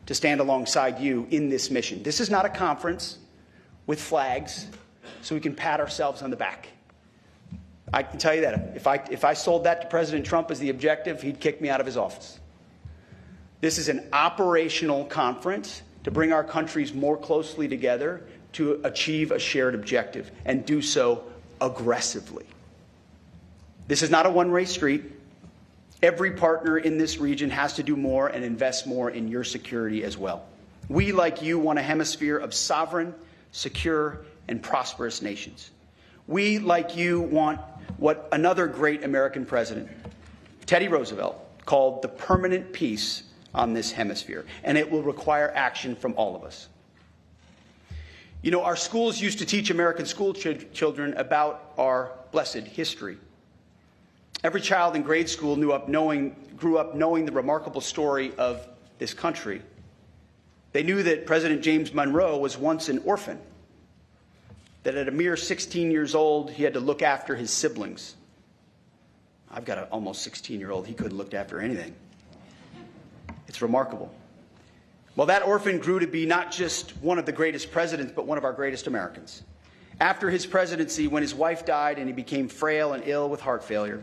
to stand alongside you in this mission. This is not a conference with flags so we can pat ourselves on the back. I can tell you that if I sold that to President Trump as the objective, he'd kick me out of his office. This is an operational conference to bring our countries more closely together to achieve a shared objective and do so aggressively. This is not a one-way street. Every partner in this region has to do more and invest more in your security as well. We, like you, want a hemisphere of sovereign, secure, and prosperous nations. We, like you, want what another great American president, Teddy Roosevelt, called the permanent peace on this hemisphere, and it will require action from all of us. You know, our schools used to teach American school children about our blessed history. Every child in grade school grew up knowing the remarkable story of this country. They knew that President James Monroe was once an orphan, that at a mere 16 years old, he had to look after his siblings. I've got an almost 16-year-old. He couldn't look after anything. It's remarkable. Well, that orphan grew to be not just one of the greatest presidents, but one of our greatest Americans. After his presidency, when his wife died and he became frail and ill with heart failure,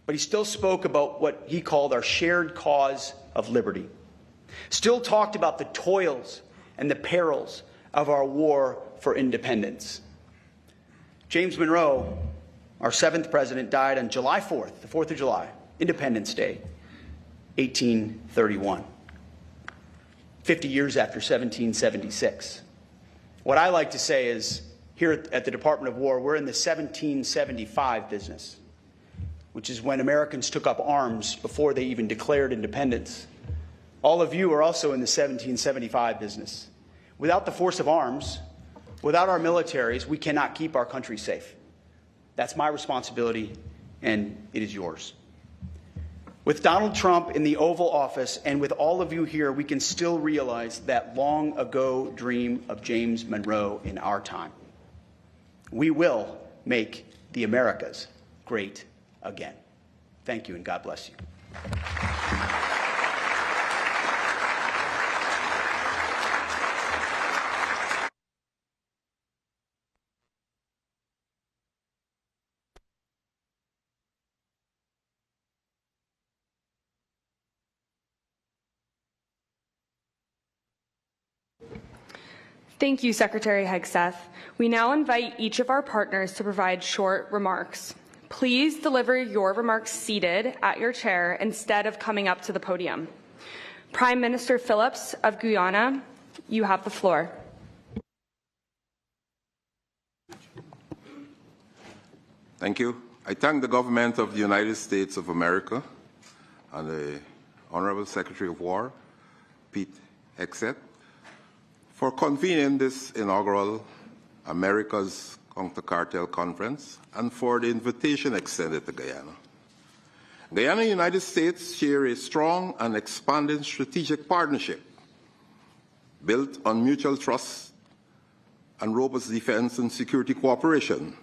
but he still spoke about what he called our shared cause of liberty. Still talked about the toils and the perils of our war for independence. James Monroe, our 7th president, died on July 4th, the 4th of July, Independence Day, 1831, 50 years after 1776. What I like to say is, here at the Department of War, we're in the 1775 business, which is when Americans took up arms before they even declared independence. All of you are also in the 1775 business. Without the force of arms, without our militaries, we cannot keep our country safe. That's my responsibility, and it is yours. With Donald Trump in the Oval Office and with all of you here, we can still realize that long ago dream of James Monroe in our time. We will make the Americas great again. Thank you, and God bless you. Thank you, Secretary Hegseth. We now invite each of our partners to provide short remarks. Please deliver your remarks seated at your chair instead of coming up to the podium. Prime Minister Phillips of Guyana, you have the floor. Thank you. I thank the government of the United States of America and the Honorable Secretary of War, Pete Hegseth, for convening this inaugural America's Counter-Cartel Conference and for the invitation extended to Guyana. Guyana and the United States share a strong and expanding strategic partnership built on mutual trust and robust defense and security cooperation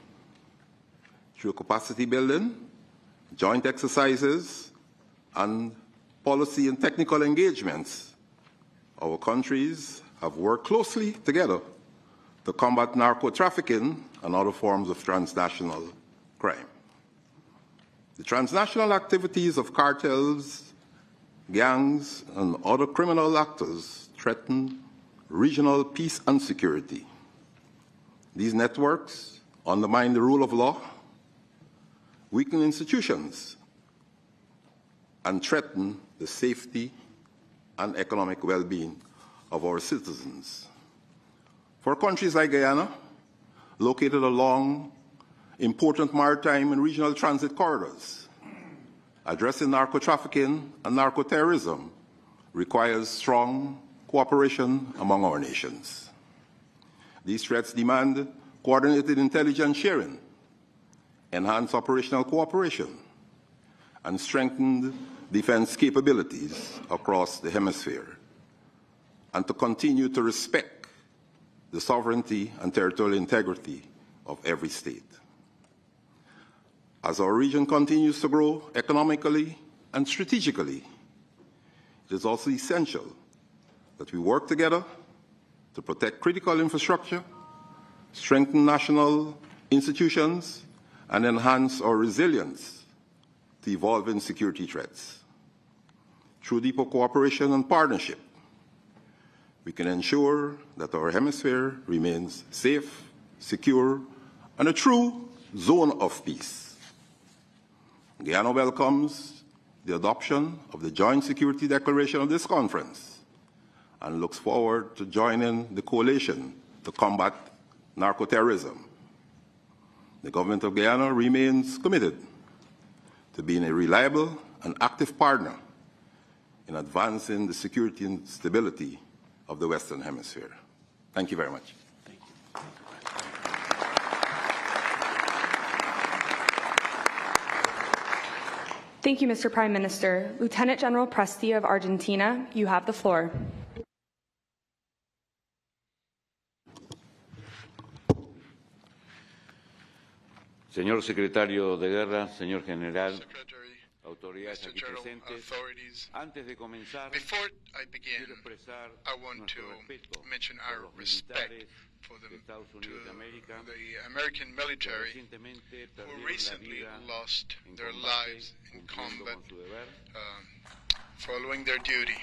through capacity building, joint exercises, and policy and technical engagements. Our countries have worked closely together to combat narco-trafficking and other forms of transnational crime. The transnational activities of cartels, gangs, and other criminal actors threaten regional peace and security. These networks undermine the rule of law, weaken institutions, and threaten the safety and economic well-being of our citizens. For countries like Guyana, located along important maritime and regional transit corridors, addressing narco-trafficking and narco-terrorism requires strong cooperation among our nations. These threats demand coordinated intelligence sharing, enhanced operational cooperation, and strengthened defense capabilities across the hemisphere, and to continue to respect the sovereignty and territorial integrity of every state. As our region continues to grow economically and strategically, it is also essential that we work together to protect critical infrastructure, strengthen national institutions, and enhance our resilience to evolving security threats. Through deeper cooperation and partnership, we can ensure that our hemisphere remains safe, secure, and a true zone of peace. Guyana welcomes the adoption of the Joint Security Declaration of this conference and looks forward to joining the coalition to combat narco-terrorism. The government of Guyana remains committed to being a reliable and active partner in advancing the security and stability of the Western Hemisphere. Thank you very much. Thank you, Mr. Prime Minister. Lieutenant General Presti of Argentina, you have the floor. Señor Secretario de Guerra, señor General, autoridades aquí presentes, antes de comenzar, before I begin, quiero expresar I want to nuestro respeto mention por our los respect militares for de Estados Unidos de América, the American military recientemente who perdieron la recently vida lost en their combate, lives in cumpliendo combat, con su deber. following their duty.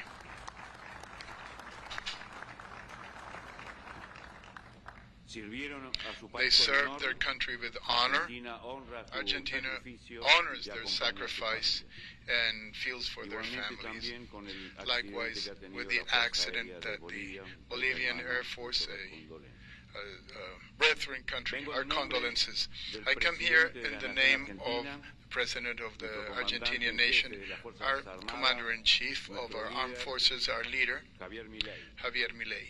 Sirvieron a su They país con served honor. their country with honor. Argentina honra su Argentina sacrificio honors y their acompaña a su sacrifice familia. and feels for their Igualmente families. también con el accidente Likewise, que ha tenido with the la Fuerza accident Aérea de that the Bolivia, Bolivian hermano, Air Force, nuestras a condolencias. brethren country, Vengo our en nombre condolences. del I come here presidente de in la the Nación name of Argentina, the President of the nuestro comandante Argentinian en nation, jefe de las Fuerzas our Armadas, Commander-in-Chief of nuestro our armed líder, forces, our leader, Javier Milei, Javier Milei,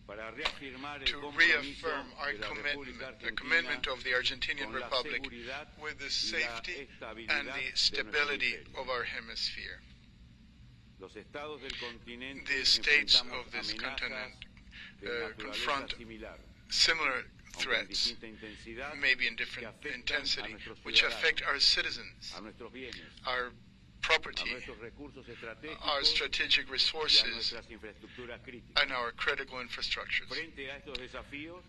para reafirmar el to compromiso reaffirm our de la commitment, República the Argentina commitment of the Argentinian con la Republic seguridad with the y la safety estabilidad and de the nuestro stability hemisferio. of our hemisphere. Los estados del continente The states enfrentamos of this amenazas continent de naturaleza confront similar, similar aunque en threats, distinta intensidad, maybe in que different afectan a intensity, nuestros which ciudadanos, affect our citizens, a nuestros bienes, our a property, nuestros recursos estratégicos our strategic y a resources, nuestras infraestructuras críticas. and our critical infrastructures. Frente a estos desafíos,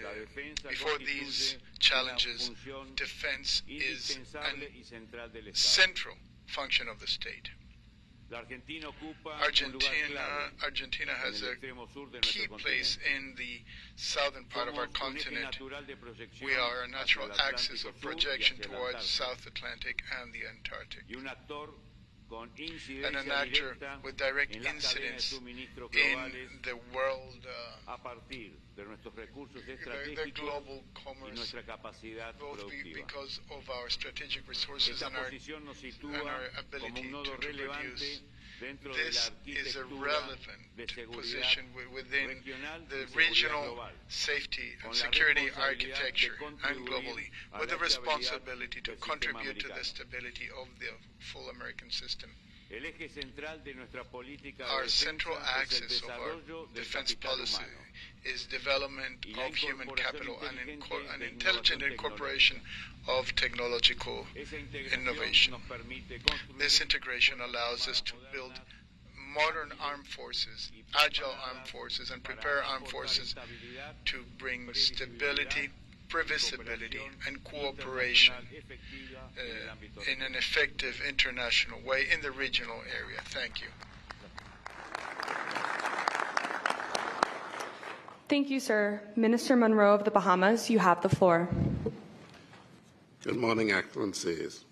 la defensa Before these constituye challenges, una función defense is indispensable a y central del Estado. central function of the state. La Argentina ocupa un lugar clave Argentina en has el a extremo sur de key nuestro place continente. in the southern part of our Somos un eje continent. natural de proyección We are a natural hacia el axis Atlántico of Sur y projection hacia el towards Antártico, South Atlantic and the Antarctic, y un actor con and incidencia an actor directa with direct en las cadenas de incidence suministro in globales the world, a partir de nuestros recursos the estratégicos global y commerce, nuestra capacidad both productiva. because of our strategic resources Esta and our posición nos sitúa and our como ability un nodo to relevante produce. dentro de la This is a arquitectura relevant de seguridad position within regional the y seguridad regional global, safety con and la security responsabilidad architecture de and contribuir globally, a with la the responsibility to estabilidad del sistema contribute to the americano. stability of the full American system. El eje central de nuestra política Our de central defensa es el axis of our desarrollo del defense capital policy humano. is development Y la of human incorporación capital and inteligente an de intelligent innovación incorporation of technological Esa integración innovation. nos permite construir This integration allows us to build modern armed forces, agile armed forces, and prepare armed forces to bring stability, previsibility, and cooperation in an effective international way in the regional area. Thank you. Thank you, sir. Minister Monroe of the Bahamas, you have the floor. Good morning, Excellencies.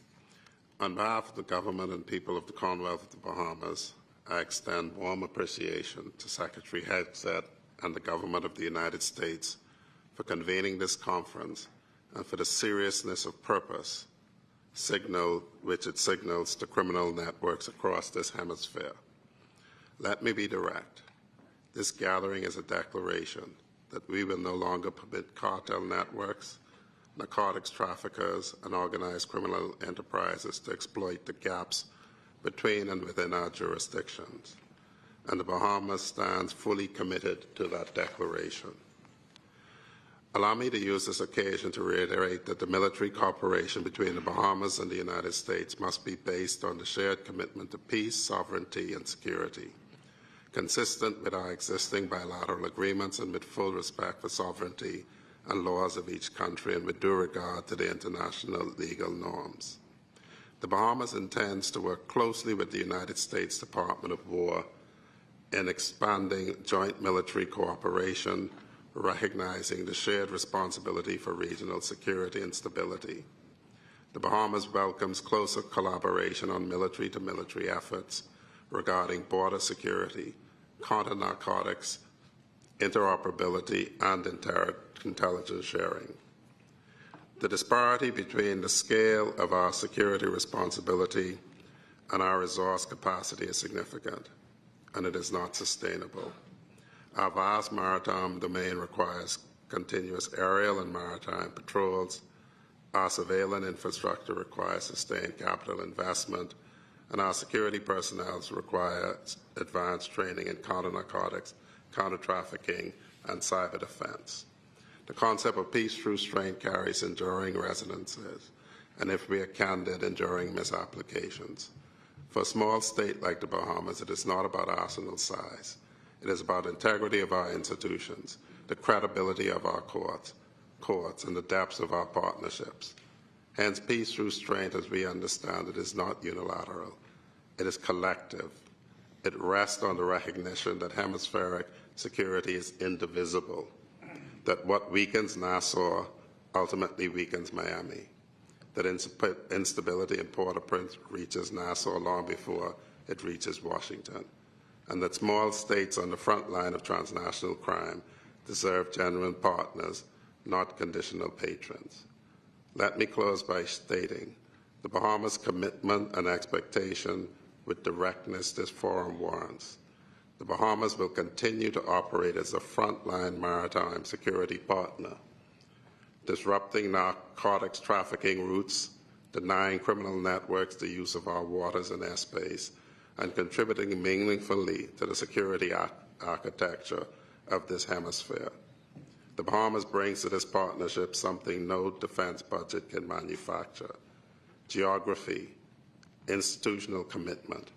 On behalf of the government and people of the Commonwealth of the Bahamas, I extend warm appreciation to Secretary Hegseth and the government of the United States for convening this conference and for the seriousness of purpose which it signals to criminal networks across this hemisphere. Let me be direct. This gathering is a declaration that we will no longer permit cartel networks, narcotics traffickers, and organized criminal enterprises to exploit the gaps between and within our jurisdictions. And the Bahamas stands fully committed to that declaration. Allow me to use this occasion to reiterate that the military cooperation between the Bahamas and the United States must be based on the shared commitment to peace, sovereignty, and security, consistent with our existing bilateral agreements and with full respect for sovereignty and laws of each country and with due regard to the international legal norms. The Bahamas intends to work closely with the United States Department of War in expanding joint military cooperation, recognizing the shared responsibility for regional security and stability. The Bahamas welcomes closer collaboration on military-to-military efforts regarding border security, counter-narcotics, interoperability, and intelligence sharing. The disparity between the scale of our security responsibility and our resource capacity is significant, and it is not sustainable. Our vast maritime domain requires continuous aerial and maritime patrols. Our surveillance infrastructure requires sustained capital investment, and our security personnel require advanced training in counter-narcotics, counter-trafficking, and cyber defense. The concept of peace through strain carries enduring resonances, and if we are candid, enduring misapplications. For a small state like the Bahamas, it is not about arsenal size. It is about integrity of our institutions, the credibility of our courts, and the depths of our partnerships. Hence, peace through strength, as we understand it, is not unilateral. It is collective. It rests on the recognition that hemispheric security is indivisible, that what weakens Nassau ultimately weakens Miami, that instability in Port-au-Prince reaches Nassau long before it reaches Washington, and that small states on the front line of transnational crime deserve genuine partners, not conditional patrons. Let me close by stating the Bahamas' commitment and expectation with directness this forum warrants. The Bahamas will continue to operate as a frontline maritime security partner, disrupting narcotics trafficking routes, denying criminal networks the use of our waters and airspace, and contributing meaningfully to the security architecture of this hemisphere. The Bahamas brings to this partnership something no defense budget can manufacture: geography, institutional commitment,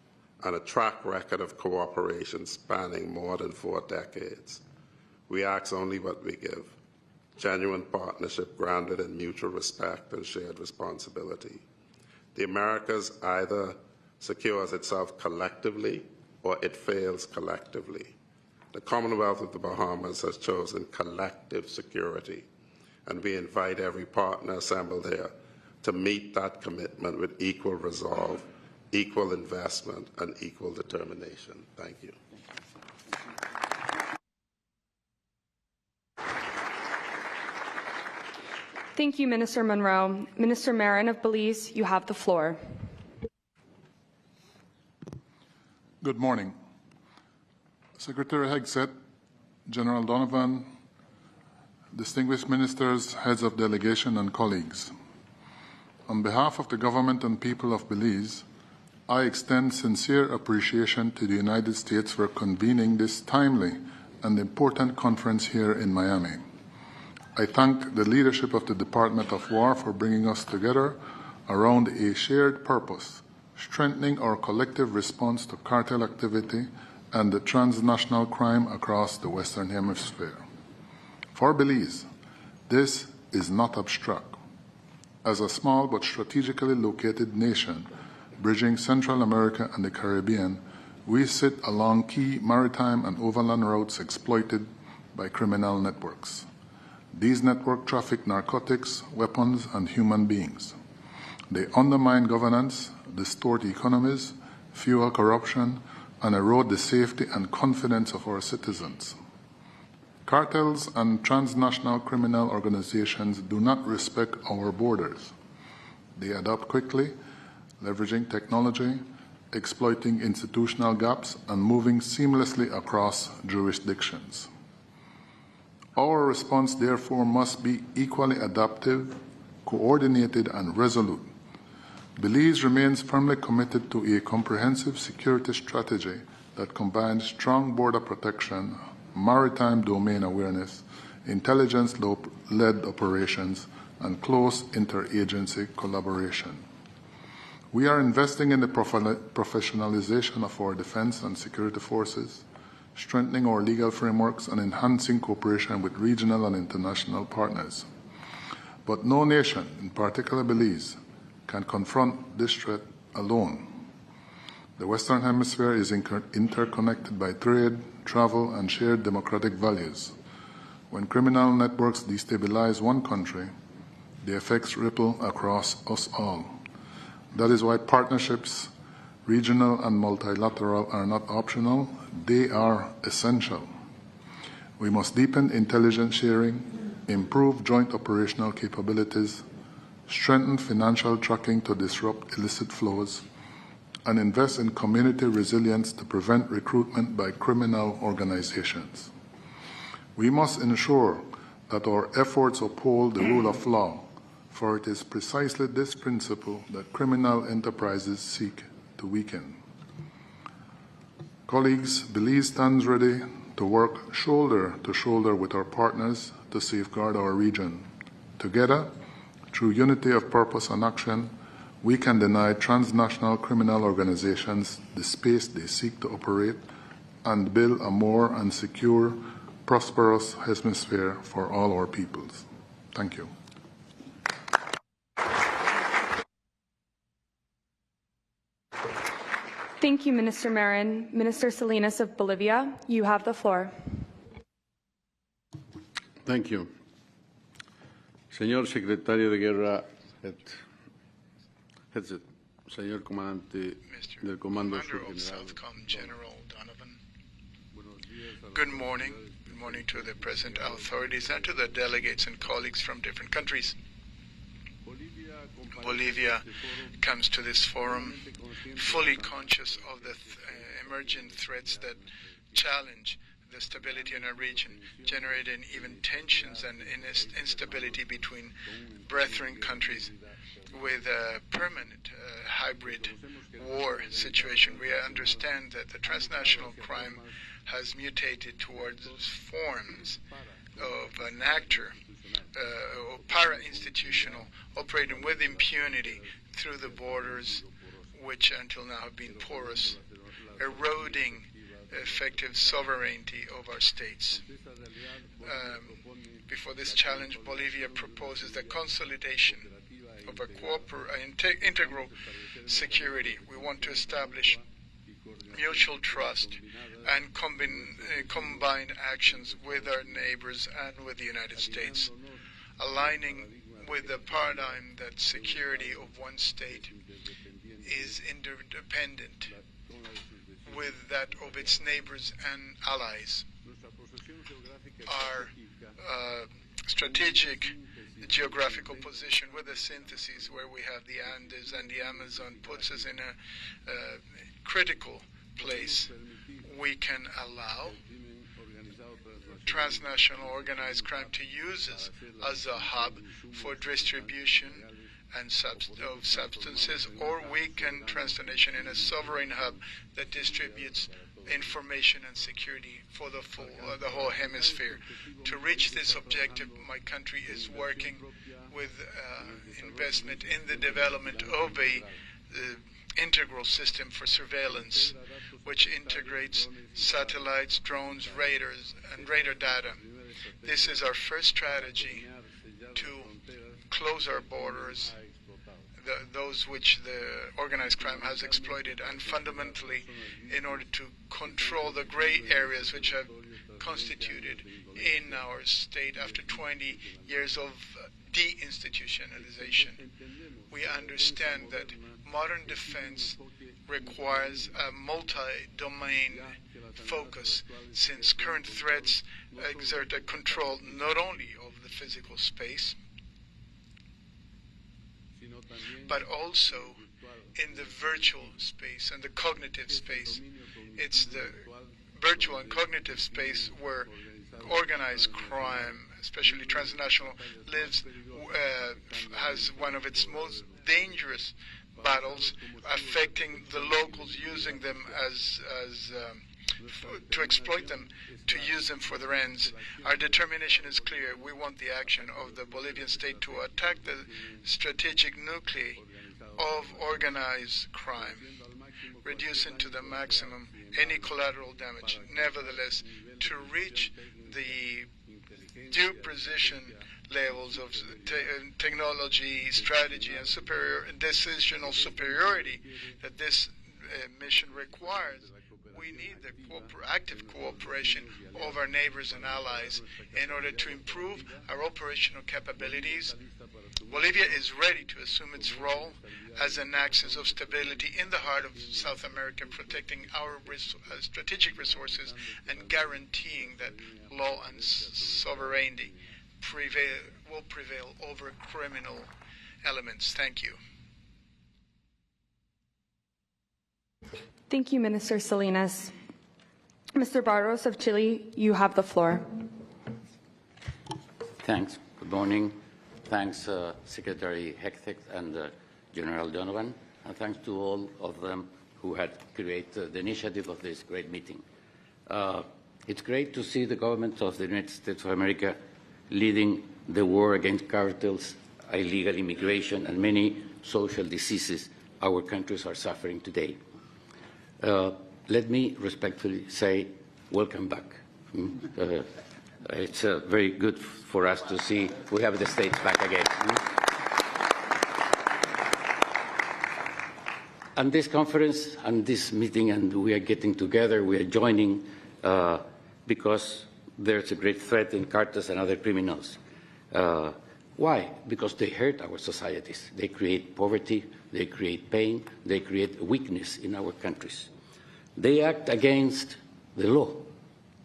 and a track record of cooperation spanning more than 4 decades. We ask only what we give: genuine partnership grounded in mutual respect and shared responsibility. The Americas either secures itself collectively or it fails collectively. The Commonwealth of the Bahamas has chosen collective security, and we invite every partner assembled here to meet that commitment with equal resolve, equal investment, and equal determination. Thank you. Thank you, Minister Monroe. Minister Marin of Belize, you have the floor. Good morning. Secretary Hegseth, General Donovan, distinguished ministers, heads of delegation, and colleagues. On behalf of the government and people of Belize, I extend sincere appreciation to the United States for convening this timely and important conference here in Miami. I thank the leadership of the Department of War for bringing us together around a shared purpose: strengthening our collective response to cartel activity and the transnational crime across the Western Hemisphere. For Belize, this is not abstract. As a small but strategically located nation bridging Central America and the Caribbean, we sit along key maritime and overland routes exploited by criminal networks. These networks traffic narcotics, weapons, and human beings. They undermine governance, distort economies, fuel corruption, and erode the safety and confidence of our citizens. Cartels and transnational criminal organizations do not respect our borders. They adapt quickly, leveraging technology, exploiting institutional gaps, and moving seamlessly across jurisdictions. Our response, therefore, must be equally adaptive, coordinated, and resolute. Belize remains firmly committed to a comprehensive security strategy that combines strong border protection, maritime domain awareness, intelligence-led operations, and close interagency collaboration. We are investing in the professionalization of our defense and security forces, strengthening our legal frameworks, and enhancing cooperation with regional and international partners. But no nation, in particular Belize, can confront this threat alone. The Western Hemisphere is interconnected by trade, travel, and shared democratic values. When criminal networks destabilize one country, the effects ripple across us all. That is why partnerships, regional and multilateral, are not optional, they are essential. We must deepen intelligence sharing, improve joint operational capabilities, strengthen financial tracking to disrupt illicit flows, and invest in community resilience to prevent recruitment by criminal organizations. We must ensure that our efforts uphold the rule of law, for it is precisely this principle that criminal enterprises seek to weaken. Colleagues, Belize stands ready to work shoulder to shoulder with our partners to safeguard our region. Together, through unity of purpose and action, we can deny transnational criminal organizations the space they seek to operate and build a more and secure, prosperous hemisphere for all our peoples. Thank you. Thank you, Minister Marin. Minister Salinas of Bolivia, you have the floor. Thank you. Señor Secretario de Guerra, Hegseth, señor Comandante del Comando Sur Commander of SOUTHCOM, General Donovan. Good morning. Good morning to the present authorities and to the delegates and colleagues from different countries. Bolivia comes to this forum fully conscious of the emergent threats that challenge the stability in our region, generating even tensions and instability between brethren countries with a permanent hybrid war situation. We understand that the transnational crime has mutated towards forms of an actor, para-institutional, operating with impunity through the borders, which until now have been porous, eroding effective sovereignty of our states. Before this challenge, Bolivia proposes the consolidation of a integral security. We want to establish mutual trust and combined actions with our neighbors and with the United States, aligning with the paradigm that security of one state is interdependent with that of its neighbors and allies. Our strategic geographical position with the syntheses where we have the Andes and the Amazon puts us in a critical place. We can allow transnational organized crime to use us as a hub for distribution and of substances, or weaken transnational in a sovereign hub that distributes information and security for the whole hemisphere. To reach this objective, my country is working with investment in the development of a integral system for surveillance, which integrates satellites, drones, radars, and radar data. This is our first strategy to close our borders, those which the organized crime has exploited, and fundamentally in order to control the gray areas which have constituted in our state after 20 years of deinstitutionalization. We understand that modern defense requires a multi-domain focus, since current threats exert a control not only of the physical space, but also in the virtual space and the cognitive space. It's the virtual and cognitive space where organized crime, especially transnational, has one of its most dangerous battles, affecting the locals, using them to exploit them, to use them for their ends. Our determination is clear. We want the action of the Bolivian state to attack the strategic nuclei of organized crime, reducing to the maximum any collateral damage. Nevertheless, to reach the due precision levels of technology, strategy, and decisional superiority that this mission requires, we need the active cooperation of our neighbors and allies in order to improve our operational capabilities. Bolivia is ready to assume its role as an axis of stability in the heart of South America, protecting our strategic resources and guaranteeing that law and sovereignty will prevail over criminal elements. Thank you. Thank you, Minister Salinas. Mr. Barros of Chile, you have the floor. Thanks. Good morning. Thanks, Secretary Hegseth and General Donovan, and thanks to all of them who had created the initiative of this great meeting. It's great to see the government of the United States of America leading the war against cartels, illegal immigration, and many social diseases our countries are suffering today. Let me respectfully say, welcome back. It's very good for us to see we have the States back again. And this conference and this meeting, and we are getting together, we are joining because there's a great threat in cartels and other criminals. Why? Because they hurt our societies. They create poverty, they create pain, they create weakness in our countries. They act against the law.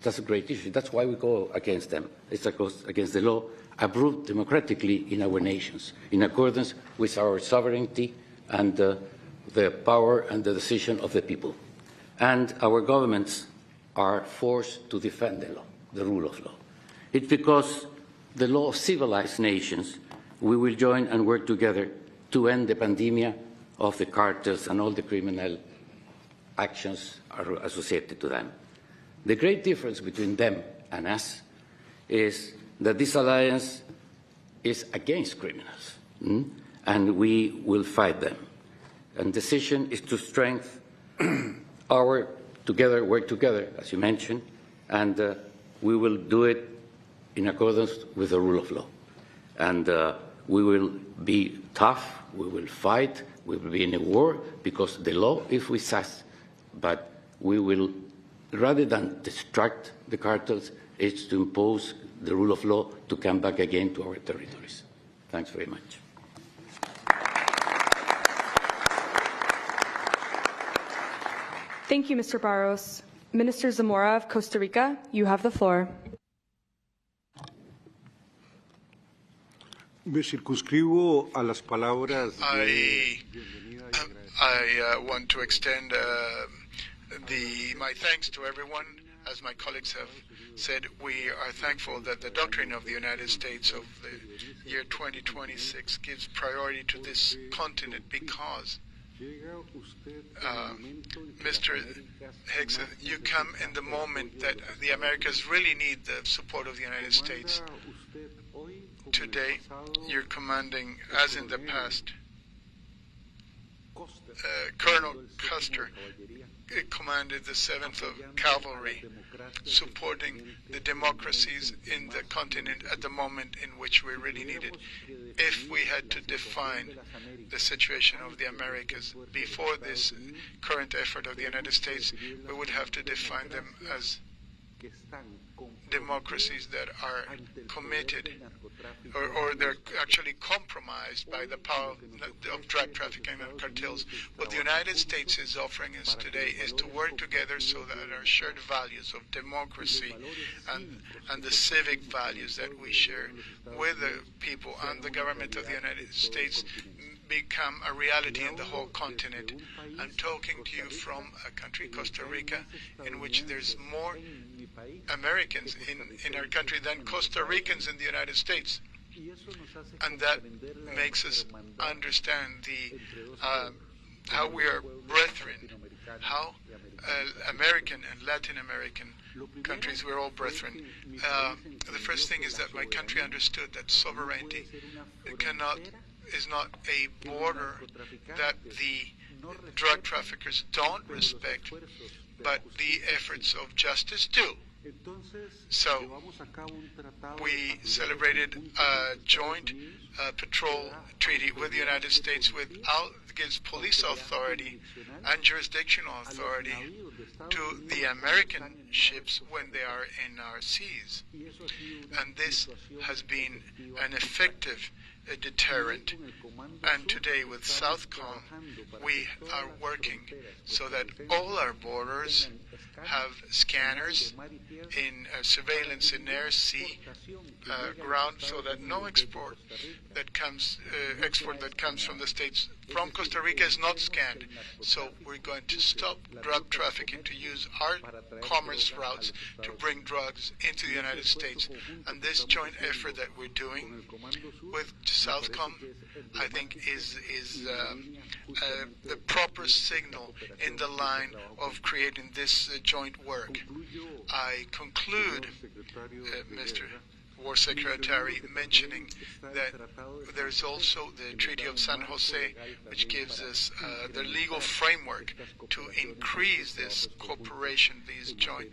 That's a great issue. That's why we go against them. It's against the law approved democratically in our nations, in accordance with our sovereignty and the power and the decision of the people. And our governments are forced to defend the law, the rule of law. It's because the law of civilized nations, we will join and work together to end the pandemic of the cartels and all the criminal actions are associated to them. The great difference between them and us is that this alliance is against criminals, and we will fight them. And the decision is to strengthen our work together, as you mentioned, and we will do it in accordance with the rule of law. And we will be tough, we will fight, we will be in a war, because the law is with us, but we will, rather than distract the cartels, is to impose the rule of law to come back again to our territories. Thanks very much. Thank you, Mr. Barros. Minister Zamora of Costa Rica, you have the floor. Me circunscribo a las palabras I want to extend my thanks to everyone. As my colleagues have said, we are thankful that the doctrine of the United States of the year 2026 gives priority to this continent because Mr. Hegseth, you come in the moment that the Americas really need the support of the United States. Today, you're commanding, as in the past, Colonel Custer commanded the 7th of Cavalry, supporting the democracies in the continent at the moment in which we really need it. If we had to define the situation of the Americas before this current effort of the United States, we would have to define them as democracies that are committed or they're actually compromised by the power of drug trafficking and cartels. What the United States is offering us today is to work together so that our shared values of democracy and the civic values that we share with the people and the government of the United States become a reality in the whole continent. I'm talking to you from a country, Costa Rica, in which there's more Americans in our country than Costa Ricans in the United States. And that makes us understand how we are brethren, how American and Latin American countries, we're all brethren. The first thing is that my country understood that sovereignty is not a border that the drug traffickers don't respect, but the efforts of justice do. So we celebrated a joint patrol treaty with the United States, gives police authority and jurisdictional authority to the American ships when they are in our seas. And this has been an effective deterrent. And today with SOUTHCOM, we are working so that all our borders have scanners in surveillance in air, sea, ground, so that no export that comes from the States from Costa Rica is not scanned. So we're going to stop drug trafficking, to use our commerce routes to bring drugs into the United States. And this joint effort that we're doing with SOUTHCOM, I think, is the proper signal in the line of creating this joint work. I conclude, Mr. War Secretary, mentioning that there's also the Treaty of San Jose, which gives us the legal framework to increase this cooperation, these joint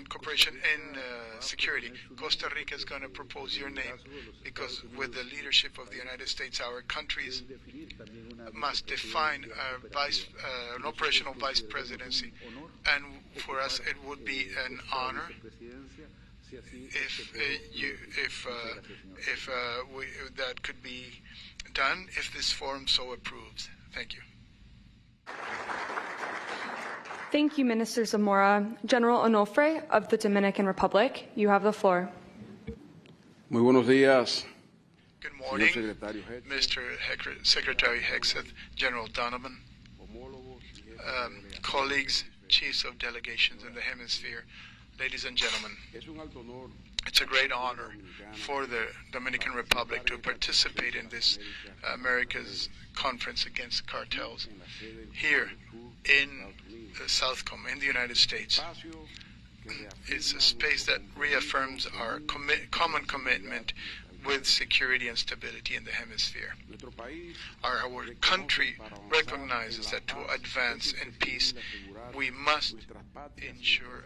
cooperation in security. Costa Rica is going to propose your name because with the leadership of the United States, our countries must define an operational vice presidency. And for us, it would be an honor if that could be done, if this forum so approves. Thank you. Thank you, Minister Zamora. General Onofre of the Dominican Republic, you have the floor. Muy buenos días. Good morning, Mr. Secretary Hegseth, General Donovan, colleagues, chiefs of delegations in the hemisphere, ladies and gentlemen. It's a great honor for the Dominican Republic to participate in this America's Conference Against Cartels here in SOUTHCOM in the United States. It's a space that reaffirms our common commitment with security and stability in the hemisphere. Our country recognizes that to advance in peace, we must ensure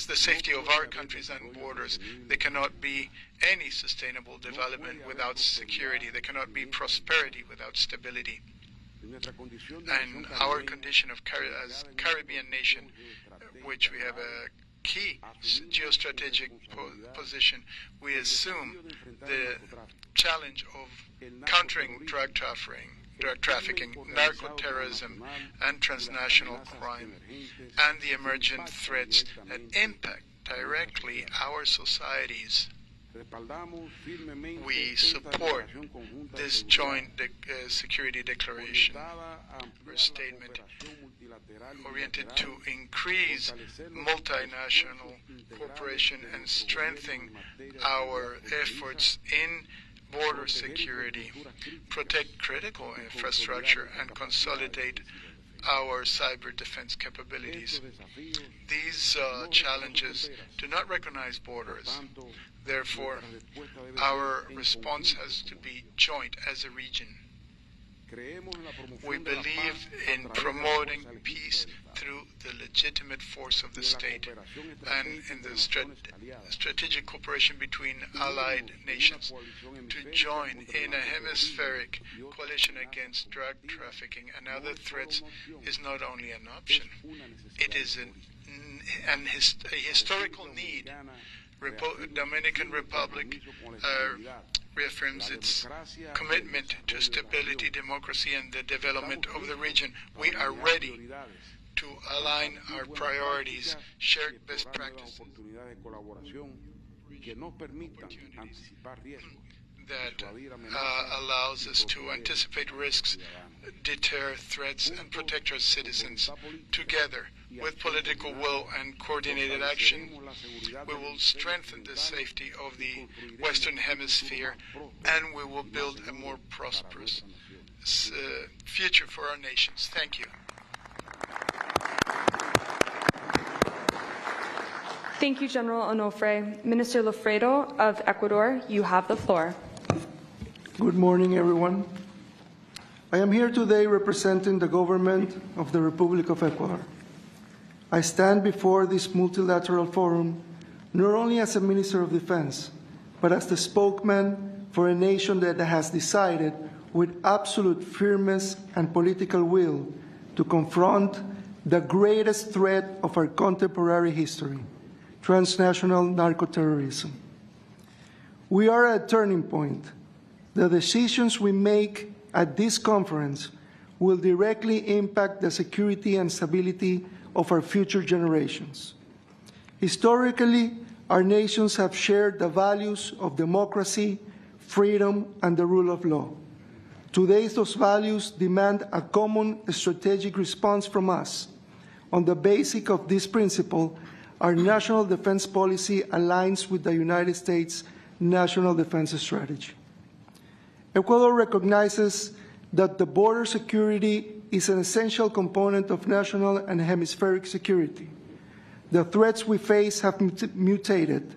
the safety of our countries and borders. There cannot be any sustainable development without security. There cannot be prosperity without stability. And our condition as Caribbean nation, which we have a key geostrategic position, we assume the challenge of countering drug trafficking, narco-terrorism, and transnational crime, and the emergent threats that impact directly our societies. We support this joint security declaration or statement oriented to increase multinational cooperation and strengthen our efforts in border security, protect critical infrastructure, and consolidate our cyber defense capabilities. These challenges do not recognize borders. Therefore, our response has to be joint as a region. We believe in promoting peace through the legitimate force of the state and in the strategic cooperation between allied nations. To join in a hemispheric coalition against drug trafficking and other threats is not only an option, it is a and a historical need. Dominican Republic reaffirms its commitment to stability, democracy, and the development of the region. We are ready to align our priorities, shared best practices that allows us to anticipate risks, deter threats, and protect our citizens. Together, with political will and coordinated action, we will strengthen the safety of the Western Hemisphere, and we will build a more prosperous future for our nations. Thank you. Thank you, General Onofre. Minister Lofredo of Ecuador, you have the floor. Good morning, everyone. I am here today representing the government of the Republic of Ecuador. I stand before this multilateral forum not only as a Minister of Defense, but as the spokesman for a nation that has decided with absolute firmness and political will to confront the greatest threat of our contemporary history, transnational narcoterrorism. We are at a turning point. The decisions we make at this conference will directly impact the security and stability of our future generations. Historically, our nations have shared the values of democracy, freedom, and the rule of law. Today, those values demand a common strategic response from us. On the basis of this principle, our national defense policy aligns with the United States National Defense Strategy. Ecuador recognizes that the border security is an essential component of national and hemispheric security. The threats we face have mutated.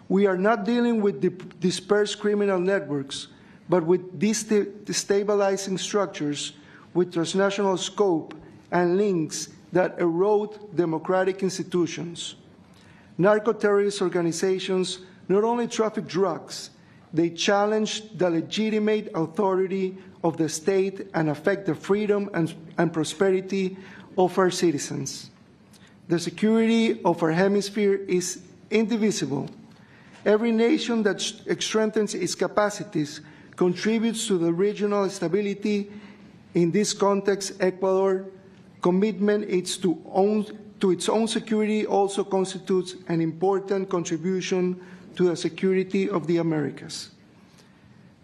We are not dealing with dispersed criminal networks, but with destabilizing structures with transnational scope and links that erode democratic institutions. Narco-terrorist organizations not only traffic drugs, they challenge the legitimate authority of the state and affect the freedom and prosperity of our citizens. The security of our hemisphere is indivisible. Every nation that strengthens its capacities contributes to the regional stability. In this context, Ecuador's commitment to its own security also constitutes an important contribution to the security of the Americas.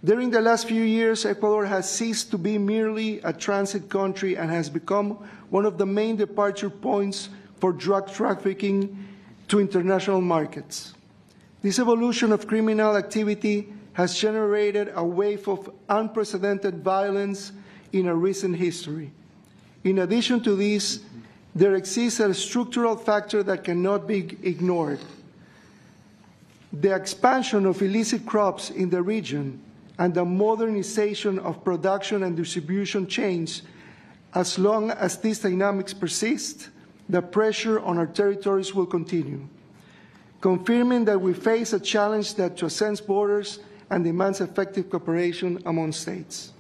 During the last few years, Ecuador has ceased to be merely a transit country and has become one of the main departure points for drug trafficking to international markets. This evolution of criminal activity has generated a wave of unprecedented violence in our recent history. In addition to this, there exists a structural factor that cannot be ignored. The expansion of illicit crops in the region and the modernization of production and distribution chains. As long as these dynamics persist, the pressure on our territories will continue, confirming that we face a challenge that transcends borders and demands effective cooperation among states.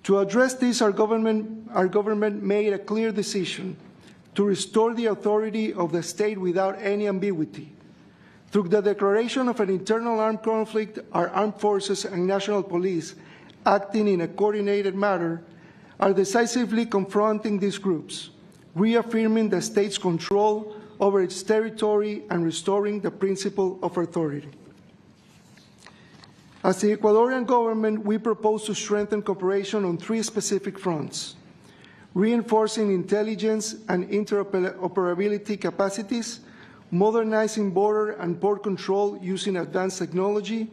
To address this, our government made a clear decision to restore the authority of the state without any ambiguity. Through the declaration of an internal armed conflict, our armed forces and national police, acting in a coordinated manner, are decisively confronting these groups, reaffirming the state's control over its territory and restoring the principle of authority. As the Ecuadorian government, we propose to strengthen cooperation on three specific fronts: reinforcing intelligence and interoperability capacities, modernizing border and port control using advanced technology,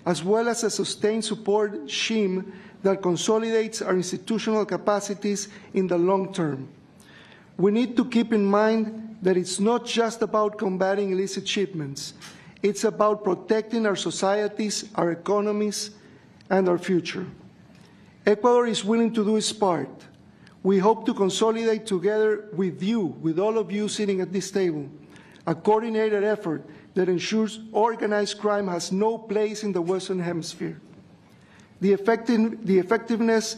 as well as a sustained support scheme that consolidates our institutional capacities in the long term. We need to keep in mind that it's not just about combating illicit shipments. It's about protecting our societies, our economies, and our future. Ecuador is willing to do its part. We hope to consolidate together with you, with all of you sitting at this table, a coordinated effort that ensures organized crime has no place in the Western Hemisphere. The effectiveness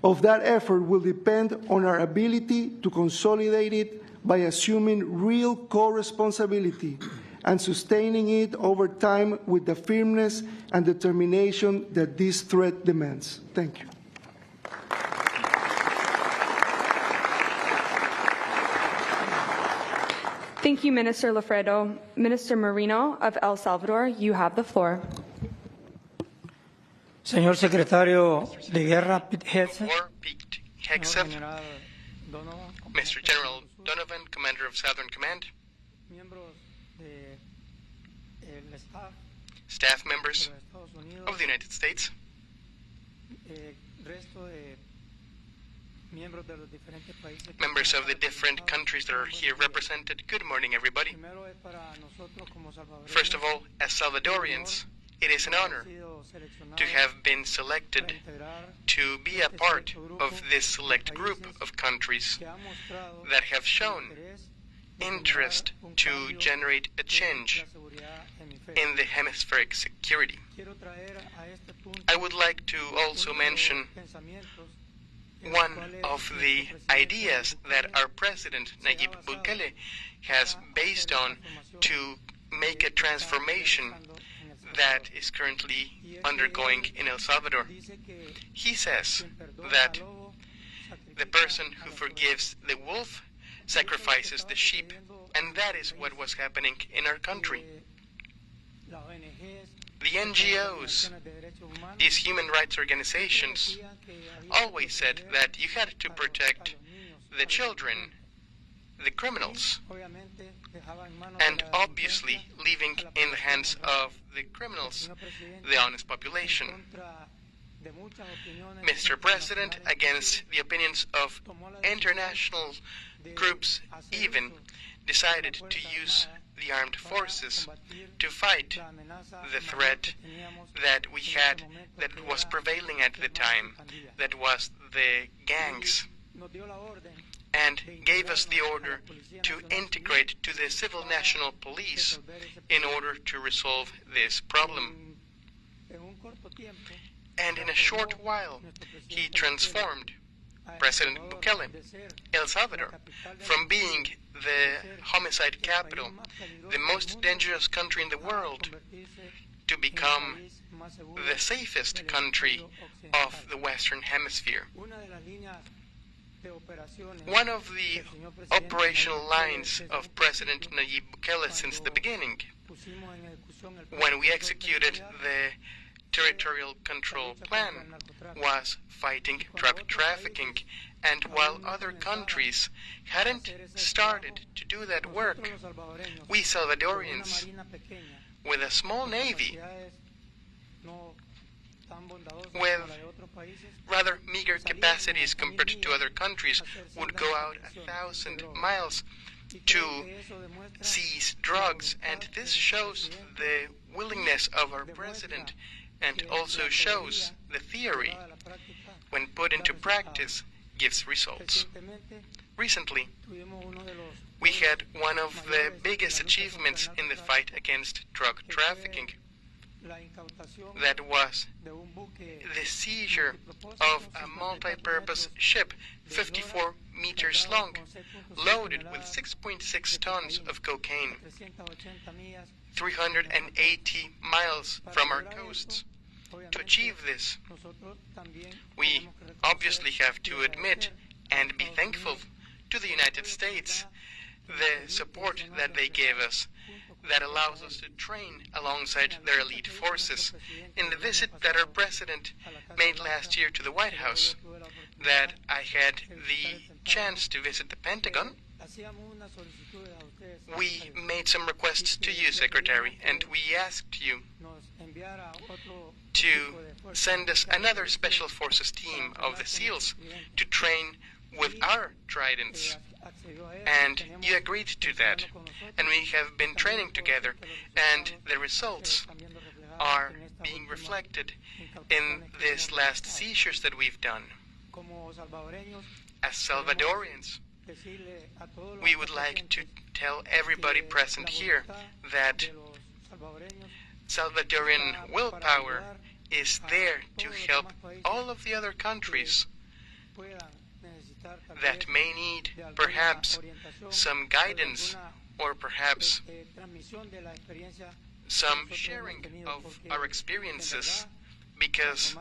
of that effort will depend on our ability to consolidate it by assuming real co-responsibility and sustaining it over time with the firmness and determination that this threat demands. Thank you. Thank you, Minister Lafredo. Minister Marino of El Salvador, you have the floor. Señor Secretario de Guerra, Pete Hegseth. Hegseth, Mr. General Donovan, Commander of Southern Command, staff members of the United States, members of the different countries that are here represented. Good morning, everybody. First of all, as Salvadorians, it is an honor to have been selected to be a part of this select group of countries that have shown interest to generate a change in the hemispheric security. I would like to also mention one of the ideas that our President Nayib Bukele has based on to make a transformation that is currently undergoing in El Salvador. He says that the person who forgives the wolf sacrifices the sheep, and that is what was happening in our country. The NGOs, these human rights organizations, always said that you had to protect the children, the criminals, and obviously leaving in the hands of the criminals the honest population. Mr. President, against the opinions of international groups, even decided to use the armed forces to fight the threat that we had, that was prevailing at the time, that was the gangs, and gave us the order to integrate to the civil national police in order to resolve this problem. And in a short while, he transformed President Bukele, El Salvador, from being the homicide capital, the most dangerous country in the world, to become the safest country of the Western Hemisphere. One of the operational lines of President Nayib Bukele since the beginning, when we executed the territorial control plan, was fighting drug trafficking. And while other countries hadn't started to do that work, we Salvadorians, with a small navy, with rather meager capacities compared to other countries, would go out 1,000 miles to seize drugs. And this shows the willingness of our president, and also shows the theory, when put into practice, gives results. Recently, we had one of the biggest achievements in the fight against drug trafficking. That was the seizure of a multi-purpose ship, 54 meters long, loaded with 6.6 tons of cocaine, 380 miles from our coasts. To achieve this, we obviously have to admit and be thankful to the United States, the support that they gave us, that allows us to train alongside their elite forces. In the visit that our president made last year to the White House, that I had the chance to visit the Pentagon, we made some requests to you, Secretary, and we asked you to send us another Special Forces team of the SEALs to train with our tridents. And you agreed to that. And we have been training together, and the results are being reflected in these last seizures that we've done. As Salvadorians, we would like to tell everybody present here that Salvadorian willpower is there to help all of the other countries that may need perhaps some guidance or perhaps some sharing of our experiences, because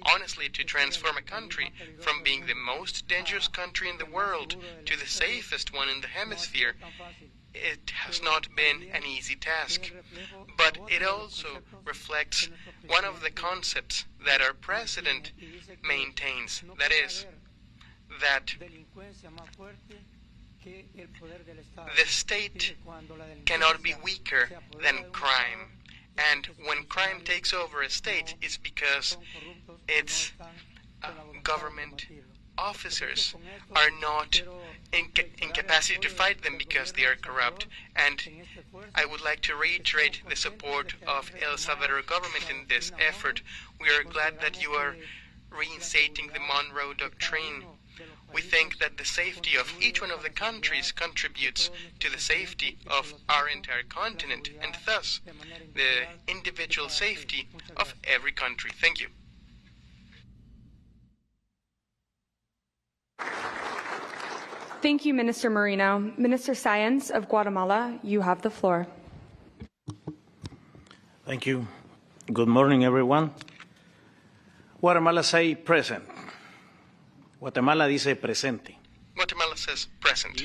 honestly, to transform a country from being the most dangerous country in the world to the safest one in the hemisphere, it has not been an easy task. But it also reflects one of the concepts that our president maintains, that is, that the state cannot be weaker than crime. And when crime takes over a state, it's because its government officers are not incapacity to fight them because they are corrupt. And I would like to reiterate the support of El Salvador government in this effort. We are glad that you are reinstating the Monroe Doctrine. We think that the safety of each one of the countries contributes to the safety of our entire continent, and thus the individual safety of every country. Thank you. Thank you, Minister Moreno. Minister Sáenz of Guatemala, you have the floor. Thank you. Good morning, everyone. Guatemala say present. Guatemala dice presente. Guatemala says present,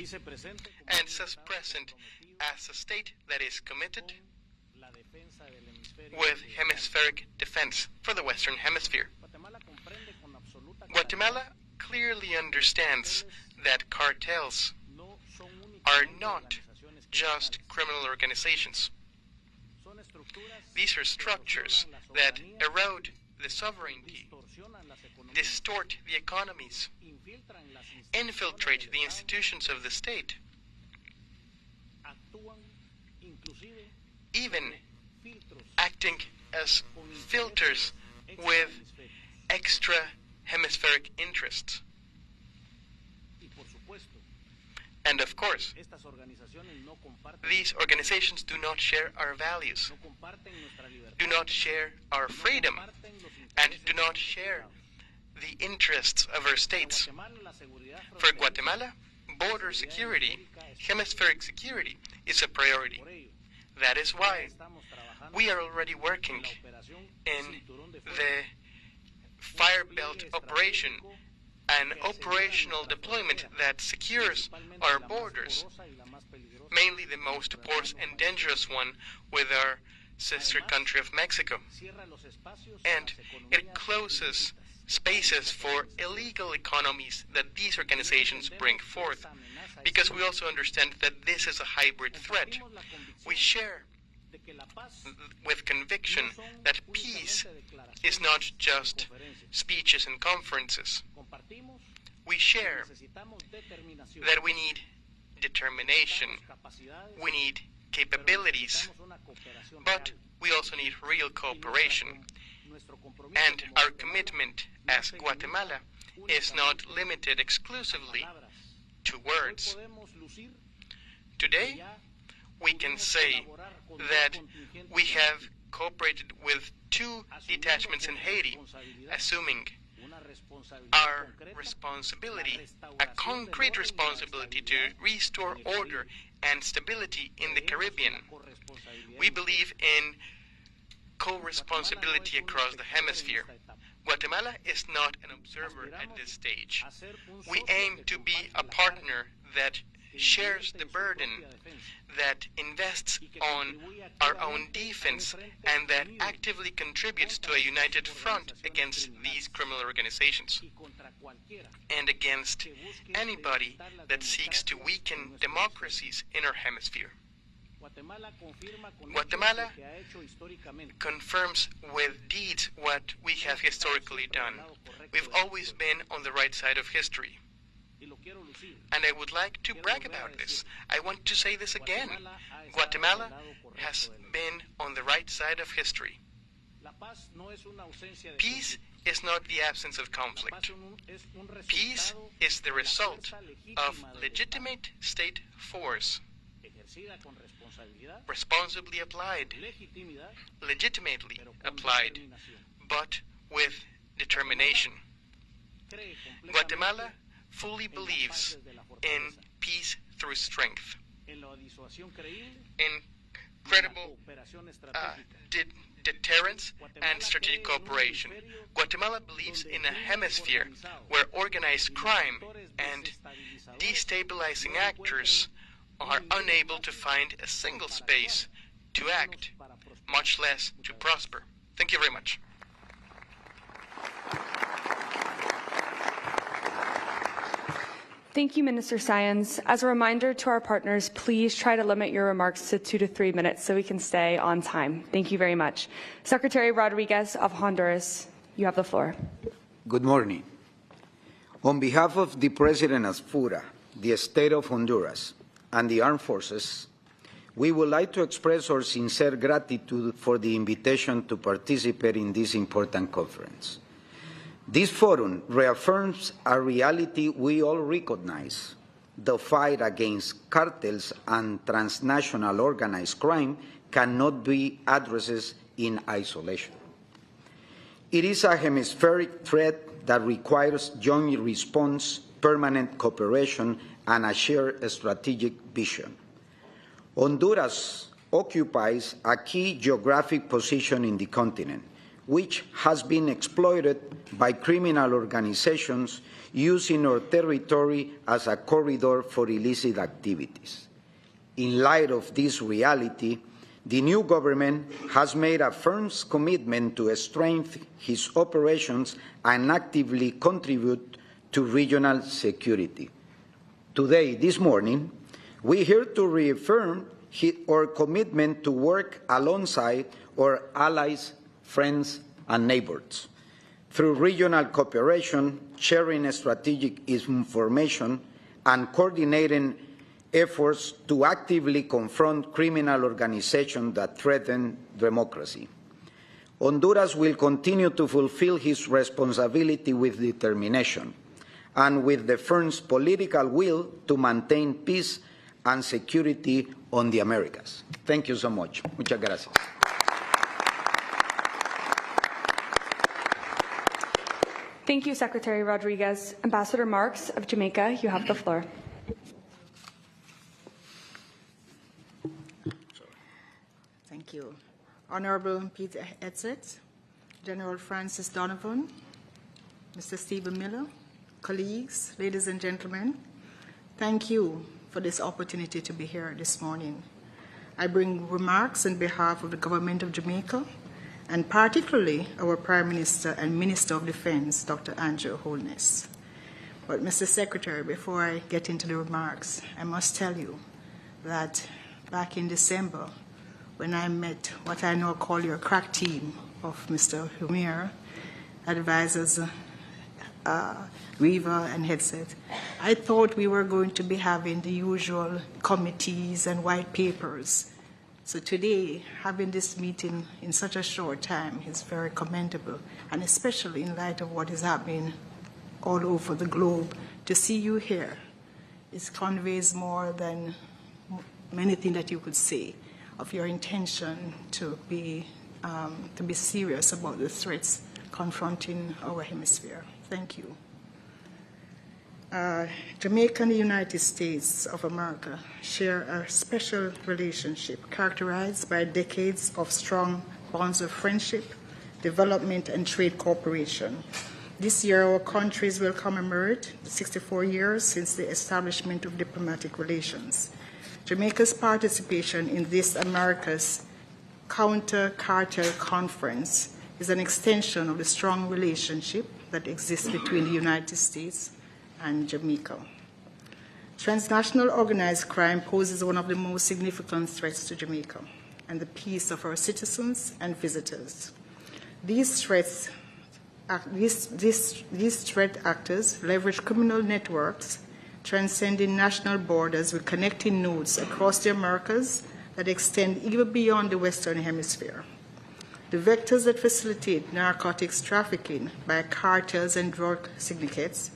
and says present as a state that is committed with hemispheric defense for the Western Hemisphere. Guatemala clearly understands that cartels are not just criminal organizations. These are structures that erode the sovereignty, distort the economies, infiltrate the institutions of the state, even acting as filters with extra hemispheric interests. And of course, these organizations do not share our values, do not share our freedom, and do not share the interests of our states. For Guatemala, border security, hemispheric security, is a priority. That is why we are already working in the Fire Belt operation, an operational deployment that secures our borders, mainly the most porous and dangerous one with our sister country of Mexico. And it closes spaces for illegal economies that these organizations bring forth, because we also understand that this is a hybrid threat. We share with conviction that peace is not just speeches and conferences. We share that we need determination, we need capabilities, but we also need real cooperation. And our commitment as Guatemala is not limited exclusively to words. Today, we can say that we have cooperated with 2 detachments in Haiti, assuming our responsibility, a concrete responsibility to restore order and stability in the Caribbean. We believe in co-responsibility across the hemisphere. Guatemala is not an observer at this stage. We aim to be a partner that shares the burden, that invests on our own defense, and that actively contributes to a united front against these criminal organizations and against anybody that seeks to weaken democracies in our hemisphere. Guatemala confirms with deeds what we have historically done. We've always been on the right side of history. And I would like to brag about this. I want to say this again. Guatemala has been on the right side of history. Peace is not the absence of conflict. Peace is the result of legitimate state force, responsibly applied, legitimately applied, but with determination. Guatemala fully believes in peace through strength, in credible deterrence and strategic cooperation. Guatemala believes in a hemisphere where organized crime and destabilizing actors are unable to find a single space to act, much less to prosper. Thank you very much. Thank you, Minister Sayans. As a reminder to our partners, please try to limit your remarks to 2 to 3 minutes so we can stay on time. Thank you very much. Secretary Rodriguez of Honduras, you have the floor. Good morning. On behalf of the President Asfura, the State of Honduras, and the Armed Forces, we would like to express our sincere gratitude for the invitation to participate in this important conference. This forum reaffirms a reality we all recognize. The fight against cartels and transnational organized crime cannot be addressed in isolation. It is a hemispheric threat that requires joint response, permanent cooperation, and a shared strategic vision. Honduras occupies a key geographic position in the continent, which has been exploited by criminal organizations using our territory as a corridor for illicit activities. In light of this reality, the new government has made a firm commitment to strengthen its operations and actively contribute to regional security. Today, this morning, we are here to reaffirm our commitment to work alongside our allies, friends, and neighbors. Through regional cooperation, sharing strategic information, and coordinating efforts to actively confront criminal organizations that threaten democracy. Honduras will continue to fulfill its responsibility with determination and with the firm's political will to maintain peace and security on the Americas. Thank you so much. Muchas gracias. Thank you, Secretary Rodriguez. Ambassador Marks of Jamaica, you have the floor. Thank you. Honorable Peter Hegseth, General Francis Donovan, Mr. Stephen Miller, colleagues, ladies and gentlemen, thank you for this opportunity to be here this morning. I bring remarks on behalf of the government of Jamaica, and particularly our Prime Minister and Minister of Defense, Dr. Andrew Holness. But, Mr. Secretary, before I get into the remarks, I must tell you that back in December, when I met what I now call your crack team of Mr. Humir, advisors Weaver and Hegseth, I thought we were going to be having the usual committees and white papers. So today, having this meeting in such a short time is very commendable, and especially in light of what is happening all over the globe. To see you here, it conveys more than anything that you could say of your intention to be serious about the threats confronting our hemisphere. Thank you. Jamaica and the United States of America share a special relationship characterized by decades of strong bonds of friendship, development, and trade cooperation. This year, our countries will commemorate 64 years since the establishment of diplomatic relations. Jamaica's participation in this America's counter-cartel conference is an extension of the strong relationship that exists between the United States and Jamaica. Transnational organized crime poses one of the most significant threats to Jamaica and the peace of our citizens and visitors. These threat actors leverage criminal networks transcending national borders with connecting nodes across the Americas that extend even beyond the Western Hemisphere. The vectors that facilitate narcotics trafficking by cartels and drug syndicates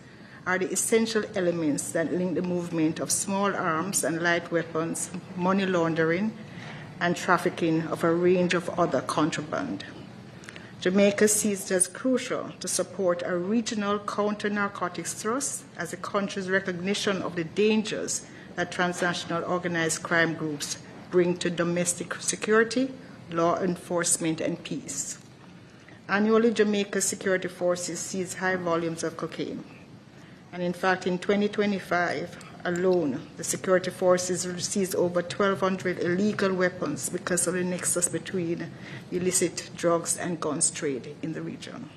are the essential elements that link the movement of small arms and light weapons, money laundering, and trafficking of a range of other contraband. Jamaica sees it as crucial to support a regional counter-narcotics thrust as the country's recognition of the dangers that transnational organized crime groups bring to domestic security, law enforcement, and peace. Annually, Jamaica's security forces seize high volumes of cocaine. And in fact, in 2025 alone, the security forces seized over 1,200 illegal weapons because of the nexus between illicit drugs and guns trade in the region.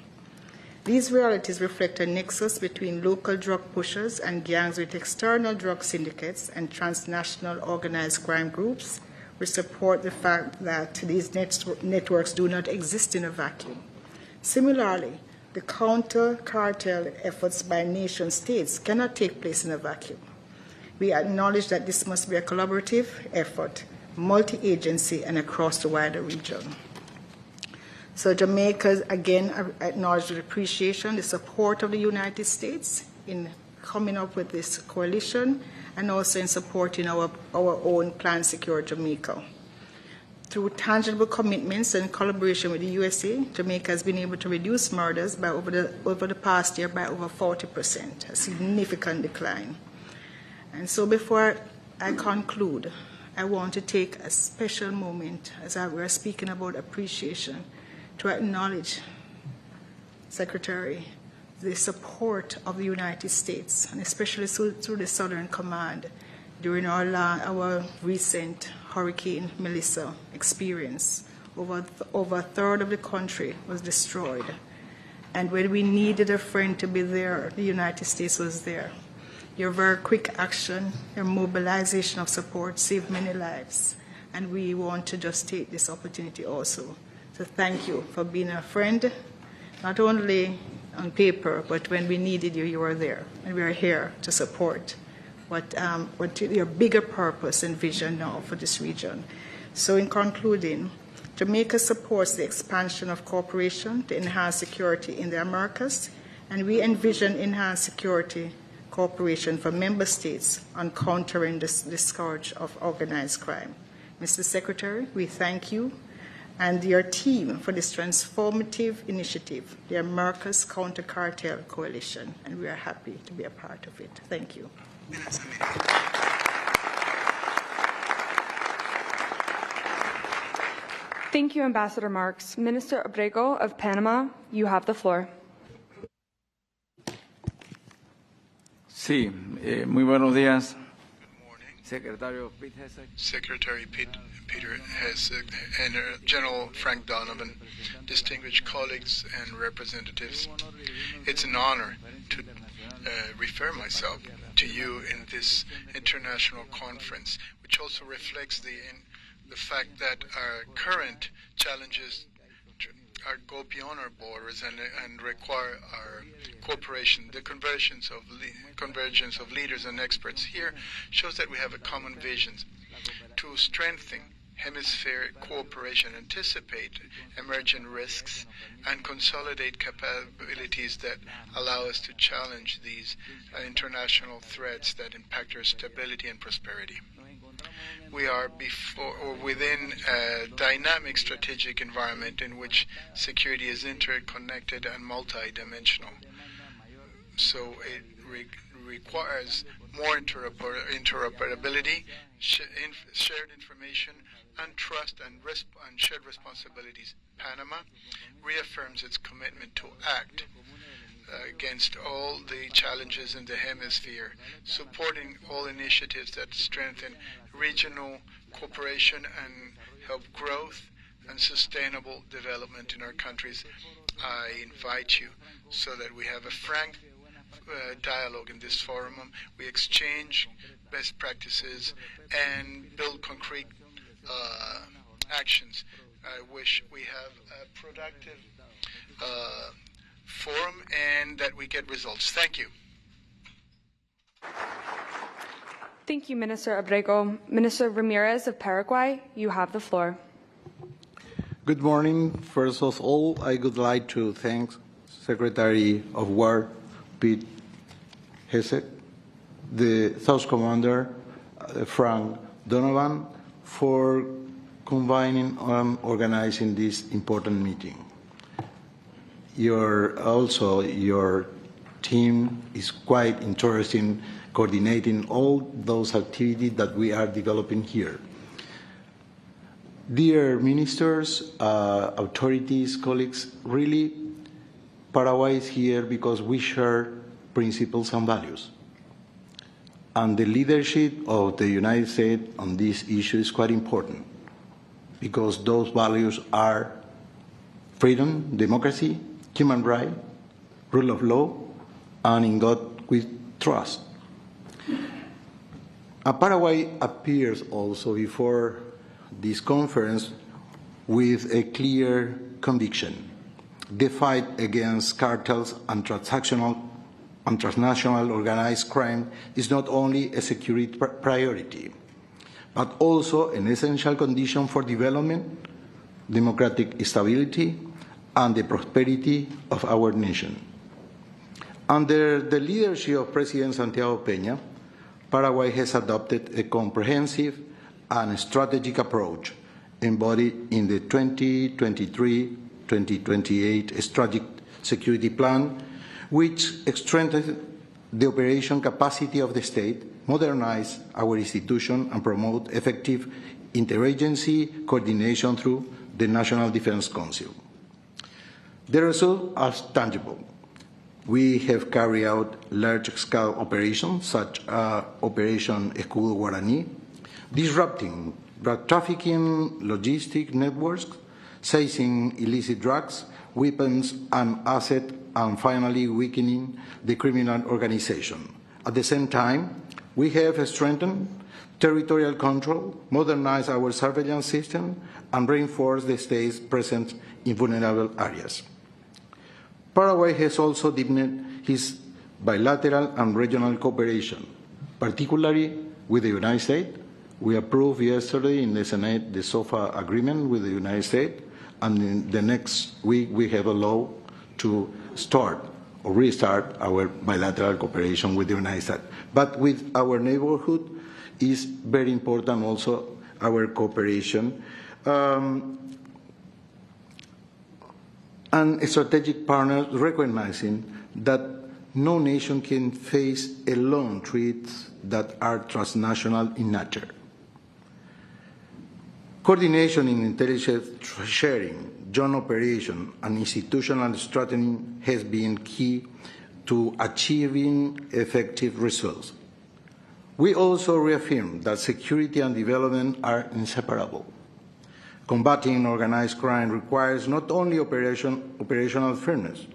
These realities reflect a nexus between local drug pushers and gangs with external drug syndicates and transnational organized crime groups, which support the fact that these networks do not exist in a vacuum. Similarly, the counter-cartel efforts by nation states cannot take place in a vacuum. We acknowledge that this must be a collaborative effort, multi-agency, and across the wider region. So Jamaica, again, acknowledges the appreciation, the support of the United States in coming up with this coalition and also in supporting our own Plan Secure Jamaica. Through tangible commitments and collaboration with the USA, Jamaica has been able to reduce murders by over the past year by over 40%, a significant decline. And so before I conclude, I want to take a special moment as we're speaking about appreciation to acknowledge, Secretary, the support of the United States, and especially through the Southern Command during our recent Hurricane Melissa experience. Over a third of the country was destroyed. And when we needed a friend to be there, the United States was there. Your very quick action, your mobilization of support saved many lives. And we want to just take this opportunity also to thank you for being a friend, not only on paper, but when we needed you, you were there. And we are here to support what your bigger purpose and vision now for this region. So in concluding, Jamaica supports the expansion of cooperation to enhance security in the Americas, and we envision enhanced security cooperation for member states on countering the scourge of organized crime. Mr. Secretary, we thank you and your team for this transformative initiative, the Americas Counter-Cartel Coalition, and we are happy to be a part of it. Thank you. Thank you, Ambassador Marks. Minister Abrego of Panama, you have the floor. Sí, muy buenos días. Secretary Peter Hegseth and General Frank Donovan, distinguished colleagues and representatives. It's an honor to refer myself to you in this international conference, which also reflects the fact that our current challenges go beyond our borders and require our cooperation. The convergence of leaders and experts here shows that we have a common vision to strengthen hemispheric cooperation, anticipate emerging risks, and consolidate capabilities that allow us to challenge these international threats that impact our stability and prosperity. We are within a dynamic strategic environment in which security is interconnected and multidimensional. So it requires more interoperability, shared information, and trust and shared responsibilities. Panama reaffirms its commitment to act against all the challenges in the hemisphere, supporting all initiatives that strengthen regional cooperation and help growth and sustainable development in our countries. I invite you so that we have a frank dialogue in this forum. We exchange best practices and build concrete actions. I wish we have a productive forum and that we get results. Thank you. Thank you, Minister Abrego. Minister Ramirez of Paraguay, you have the floor. Good morning. First of all, I would like to thank Secretary of War Pete Hegseth, the South Commander Frank Donovan, for convening and organizing this important meeting. your team is quite interested in coordinating all those activities that we are developing here. Dear ministers, authorities, colleagues, really, Paraguay is here because we share principles and values. And the leadership of the United States on this issue is quite important because those values are freedom, democracy, human rights, rule of law, and in God we trust. Paraguay appears also before this conference with a clear conviction. The fight against cartels and transnational organized crime is not only a security priority, but also an essential condition for development, democratic stability, and the prosperity of our nation. Under the leadership of President Santiago Peña, Paraguay has adopted a comprehensive and strategic approach embodied in the 2023-2028 Strategic Security Plan, which strengthens the operation capacity of the state, modernize our institution, and promote effective interagency coordination through the National Defense Council. The results are tangible. We have carried out large-scale operations such as Operation Escudo Guaraní, disrupting drug trafficking, logistic networks, seizing illicit drugs, weapons and assets, and finally weakening the criminal organization. At the same time, we have strengthened territorial control, modernized our surveillance system, and reinforced the state's presence in vulnerable areas. Paraguay has also deepened its bilateral and regional cooperation, particularly with the United States. We approved yesterday in the Senate the SOFA agreement with the United States, and in the next week we have a law to start or restart our bilateral cooperation with the United States. But with our neighborhood is very important also our cooperation. And strategic partners recognizing that no nation can face alone threats that are transnational in nature. Coordination in intelligence sharing, joint operation, and institutional strengthening has been key to achieving effective results. We also reaffirm that security and development are inseparable. Combating organized crime requires not only operational firmness,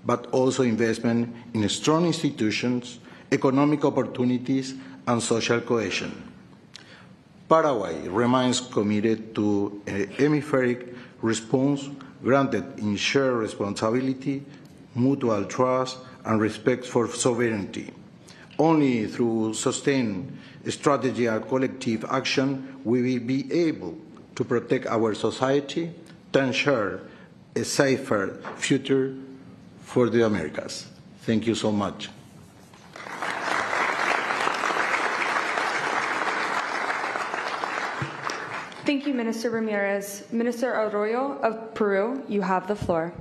but also investment in strong institutions, economic opportunities, and social cohesion. Paraguay remains committed to a hemispheric response grounded in shared responsibility, mutual trust, and respect for sovereignty. Only through sustained strategy and collective action will we be able to protect our society, to ensure a safer future for the Americas. Thank you so much. Thank you, Minister Ramirez. Minister Arroyo of Peru, you have the floor.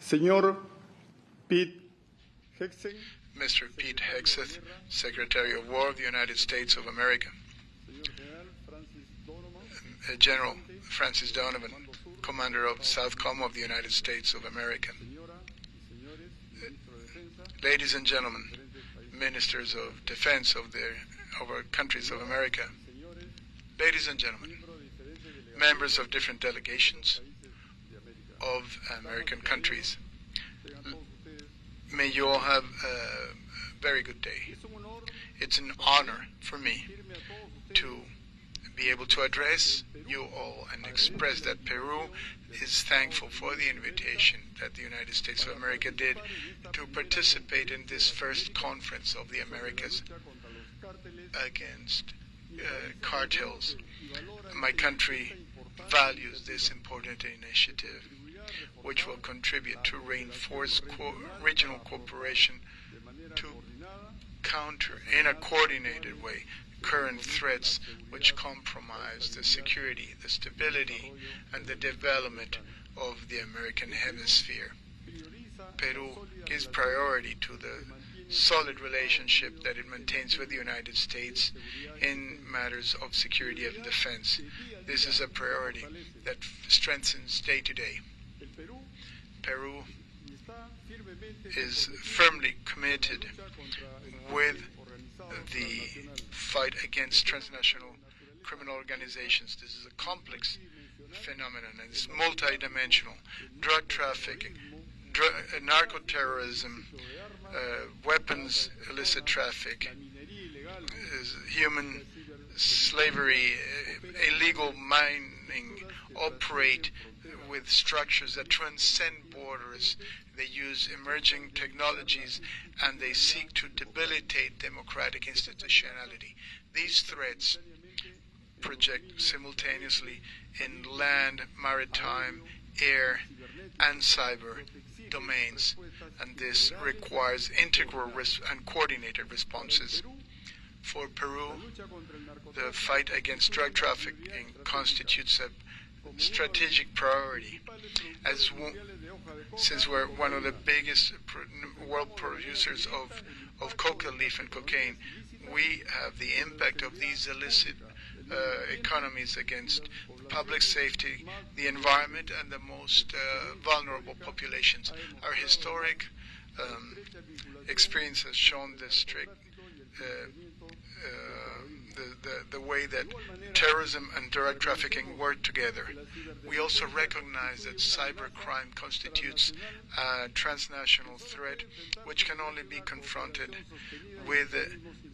Señor Pete Hegseth. Mr. Pete Hegseth, Secretary of War of the United States of America. General Francis Donovan, Commander of SOUTHCOM of the United States of America. Ladies and gentlemen, Ministers of Defense of our countries of America. Ladies and gentlemen, members of different delegations of American countries. May you all have a very good day. It's an honor for me to be able to address you all and express that Peru is thankful for the invitation that the United States of America did to participate in this first conference of the Americas against cartels. My country values this important initiative, which will contribute to reinforce regional cooperation to counter, in a coordinated way, current threats which compromise the security, the stability, and the development of the American hemisphere. Peru gives priority to the solid relationship that it maintains with the United States in matters of security and defense. This is a priority that strengthens day to day. Peru is firmly committed with the fight against transnational criminal organizations. This is a complex phenomenon, and it's multidimensional. Drug trafficking, narco-terrorism, weapons illicit traffic, human slavery, illegal mining operate with structures that transcend borders. They use emerging technologies and they seek to debilitate democratic institutionality. These threats project simultaneously in land, maritime, air, and cyber domains, and this requires integral and coordinated responses. For Peru, the fight against drug trafficking constitutes a strategic priority. Since we're one of the biggest world producers of coca leaf and cocaine, we have the impact of these illicit economies against public safety, the environment, and the most vulnerable populations. Our historic experience has shown this strict the way that terrorism and drug trafficking work together. We also recognize that cybercrime constitutes a transnational threat which can only be confronted with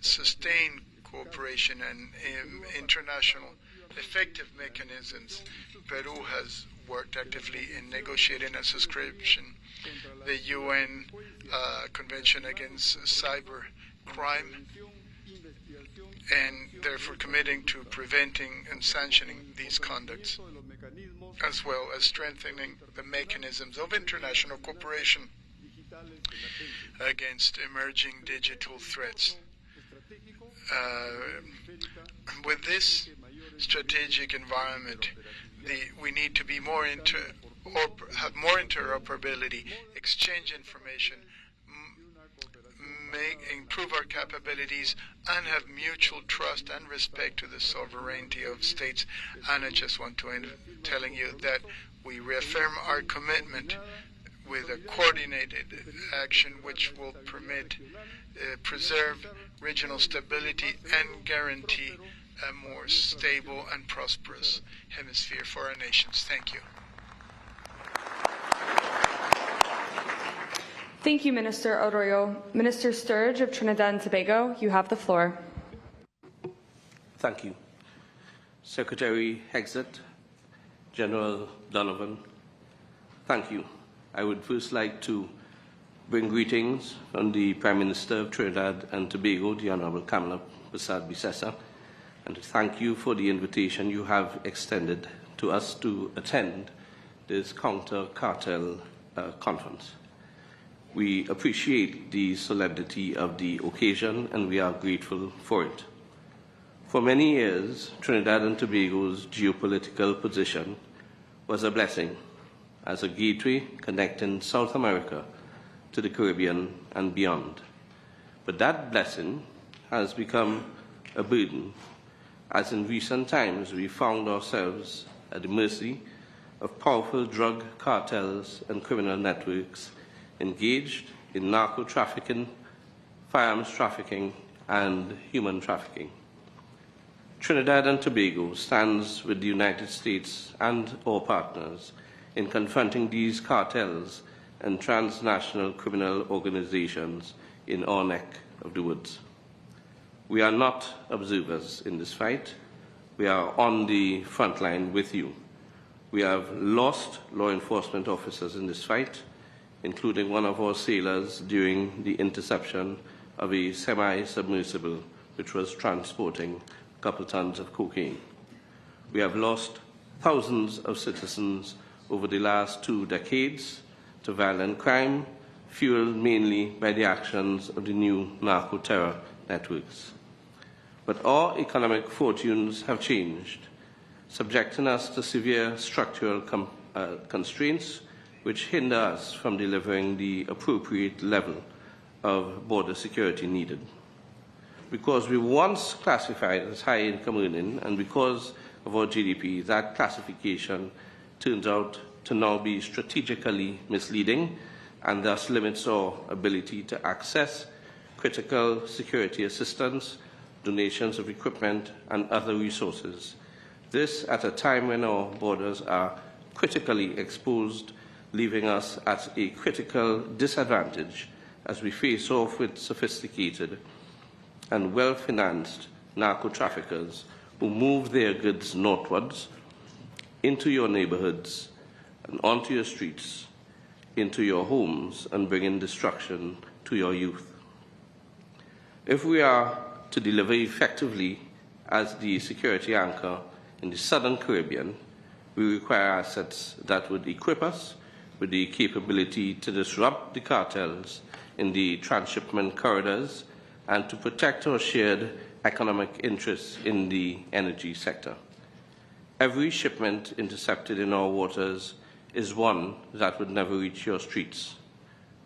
sustained cooperation and international effective mechanisms. Peru has worked actively in negotiating a subscription, the UN Convention Against Cyber Crime, and therefore committing to preventing and sanctioning these conducts, as well as strengthening the mechanisms of international cooperation against emerging digital threats. With this strategic environment, we need to be have more interoperability, exchange information, improve our capabilities, and have mutual trust and respect to the sovereignty of states. And I just want to end telling you that we reaffirm our commitment with a coordinated action which will preserve regional stability and guarantee a more stable and prosperous hemisphere for our nations. Thank you. Thank you, Minister Arroyo. Minister Sturge of Trinidad and Tobago, you have the floor. Thank you. Secretary Hegseth, General Donovan, thank you. I would first like to bring greetings from the Prime Minister of Trinidad and Tobago, the Honorable Kamala Persad-Bissessar, and to thank you for the invitation you have extended to us to attend this counter-cartel conference. We appreciate the solemnity of the occasion and we are grateful for it. For many years, Trinidad and Tobago's geopolitical position was a blessing as a gateway connecting South America to the Caribbean and beyond. But that blessing has become a burden, as in recent times we found ourselves at the mercy of powerful drug cartels and criminal networks engaged in narco-trafficking, firearms trafficking, and human trafficking. Trinidad and Tobago stands with the United States and our partners in confronting these cartels and transnational criminal organizations in our neck of the woods. We are not observers in this fight. We are on the front line with you. We have lost law enforcement officers in this fight, including one of our sailors during the interception of a semi-submersible which was transporting a couple tons of cocaine. We have lost thousands of citizens over the last 2 decades to violent crime, fueled mainly by the actions of the new narco-terror networks. but our economic fortunes have changed, subjecting us to severe structural constraints which hinder us from delivering the appropriate level of border security needed. Because we once classified as high income earning, and because of our GDP, that classification turns out to now be strategically misleading and thus limits our ability to access critical security assistance, donations of equipment, and other resources. This at a time when our borders are critically exposed, leaving us at a critical disadvantage as we face off with sophisticated and well-financed narco-traffickers who move their goods northwards into your neighborhoods and onto your streets, into your homes, and bringing destruction to your youth. If we are to deliver effectively as the security anchor in the Southern Caribbean, we require assets that would equip us with the capability to disrupt the cartels in the transshipment corridors and to protect our shared economic interests in the energy sector. Every shipment intercepted in our waters is one that would never reach your streets.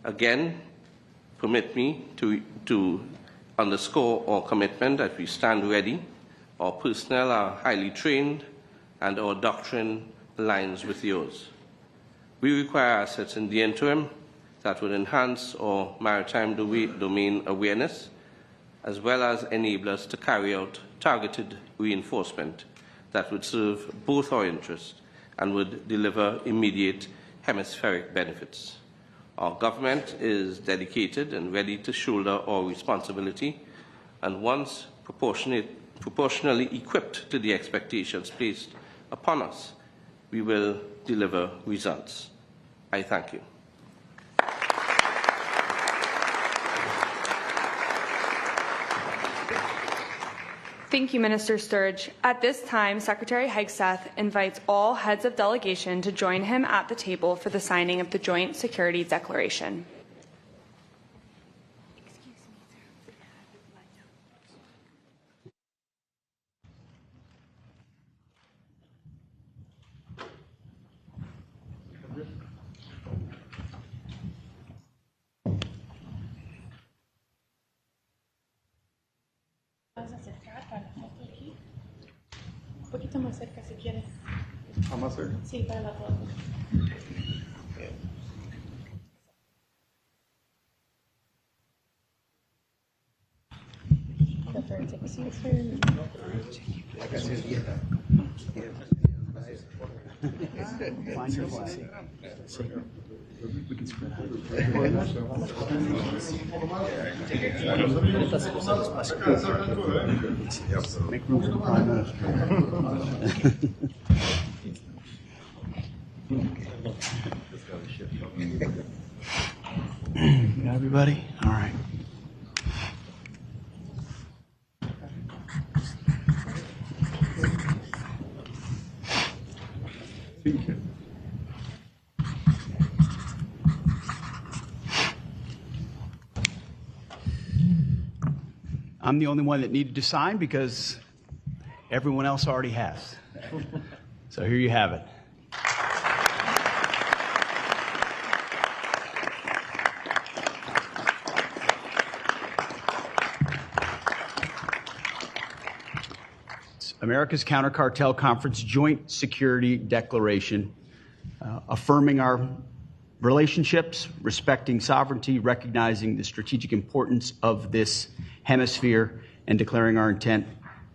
Again, permit me to underscore our commitment that we stand ready. Our personnel are highly trained and our doctrine aligns with yours. We require assets in the interim that would enhance our maritime domain awareness, as well as enable us to carry out targeted reinforcement that would serve both our interests and would deliver immediate hemispheric benefits. Our government is dedicated and ready to shoulder our responsibility, and once proportionally equipped to the expectations placed upon us, we will deliver results. I thank you. Thank you, Minister Sturge. At this time, Secretary Hegseth invites all heads of delegation to join him at the table for the signing of the Joint Security Declaration. Un poquito más cerca si quieres. ¿Más cerca? Sí, para la foto. Find your flag. We can spread out. Make room for the Prime Minister. You got everybody? All right. I'm the only one that needed to sign because everyone else already has. So here you have it. America's Counter-Cartel Conference Joint Security Declaration, affirming our relationships, respecting sovereignty, recognizing the strategic importance of this hemisphere, and declaring our intent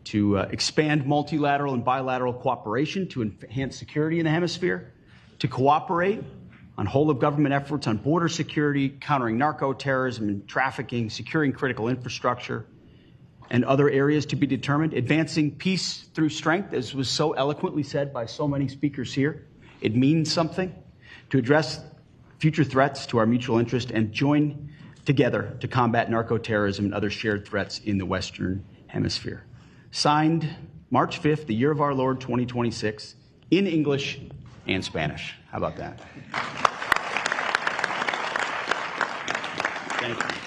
to expand multilateral and bilateral cooperation to enhance security in the hemisphere, to cooperate on whole-of-government efforts on border security, countering narco-terrorism and trafficking, securing critical infrastructure, and other areas to be determined, advancing peace through strength, as was so eloquently said by so many speakers here. It means something to address future threats to our mutual interest and join together to combat narco-terrorism and other shared threats in the Western Hemisphere. Signed March 5th, the year of our Lord 2026, in English and Spanish. How about that? Thank you.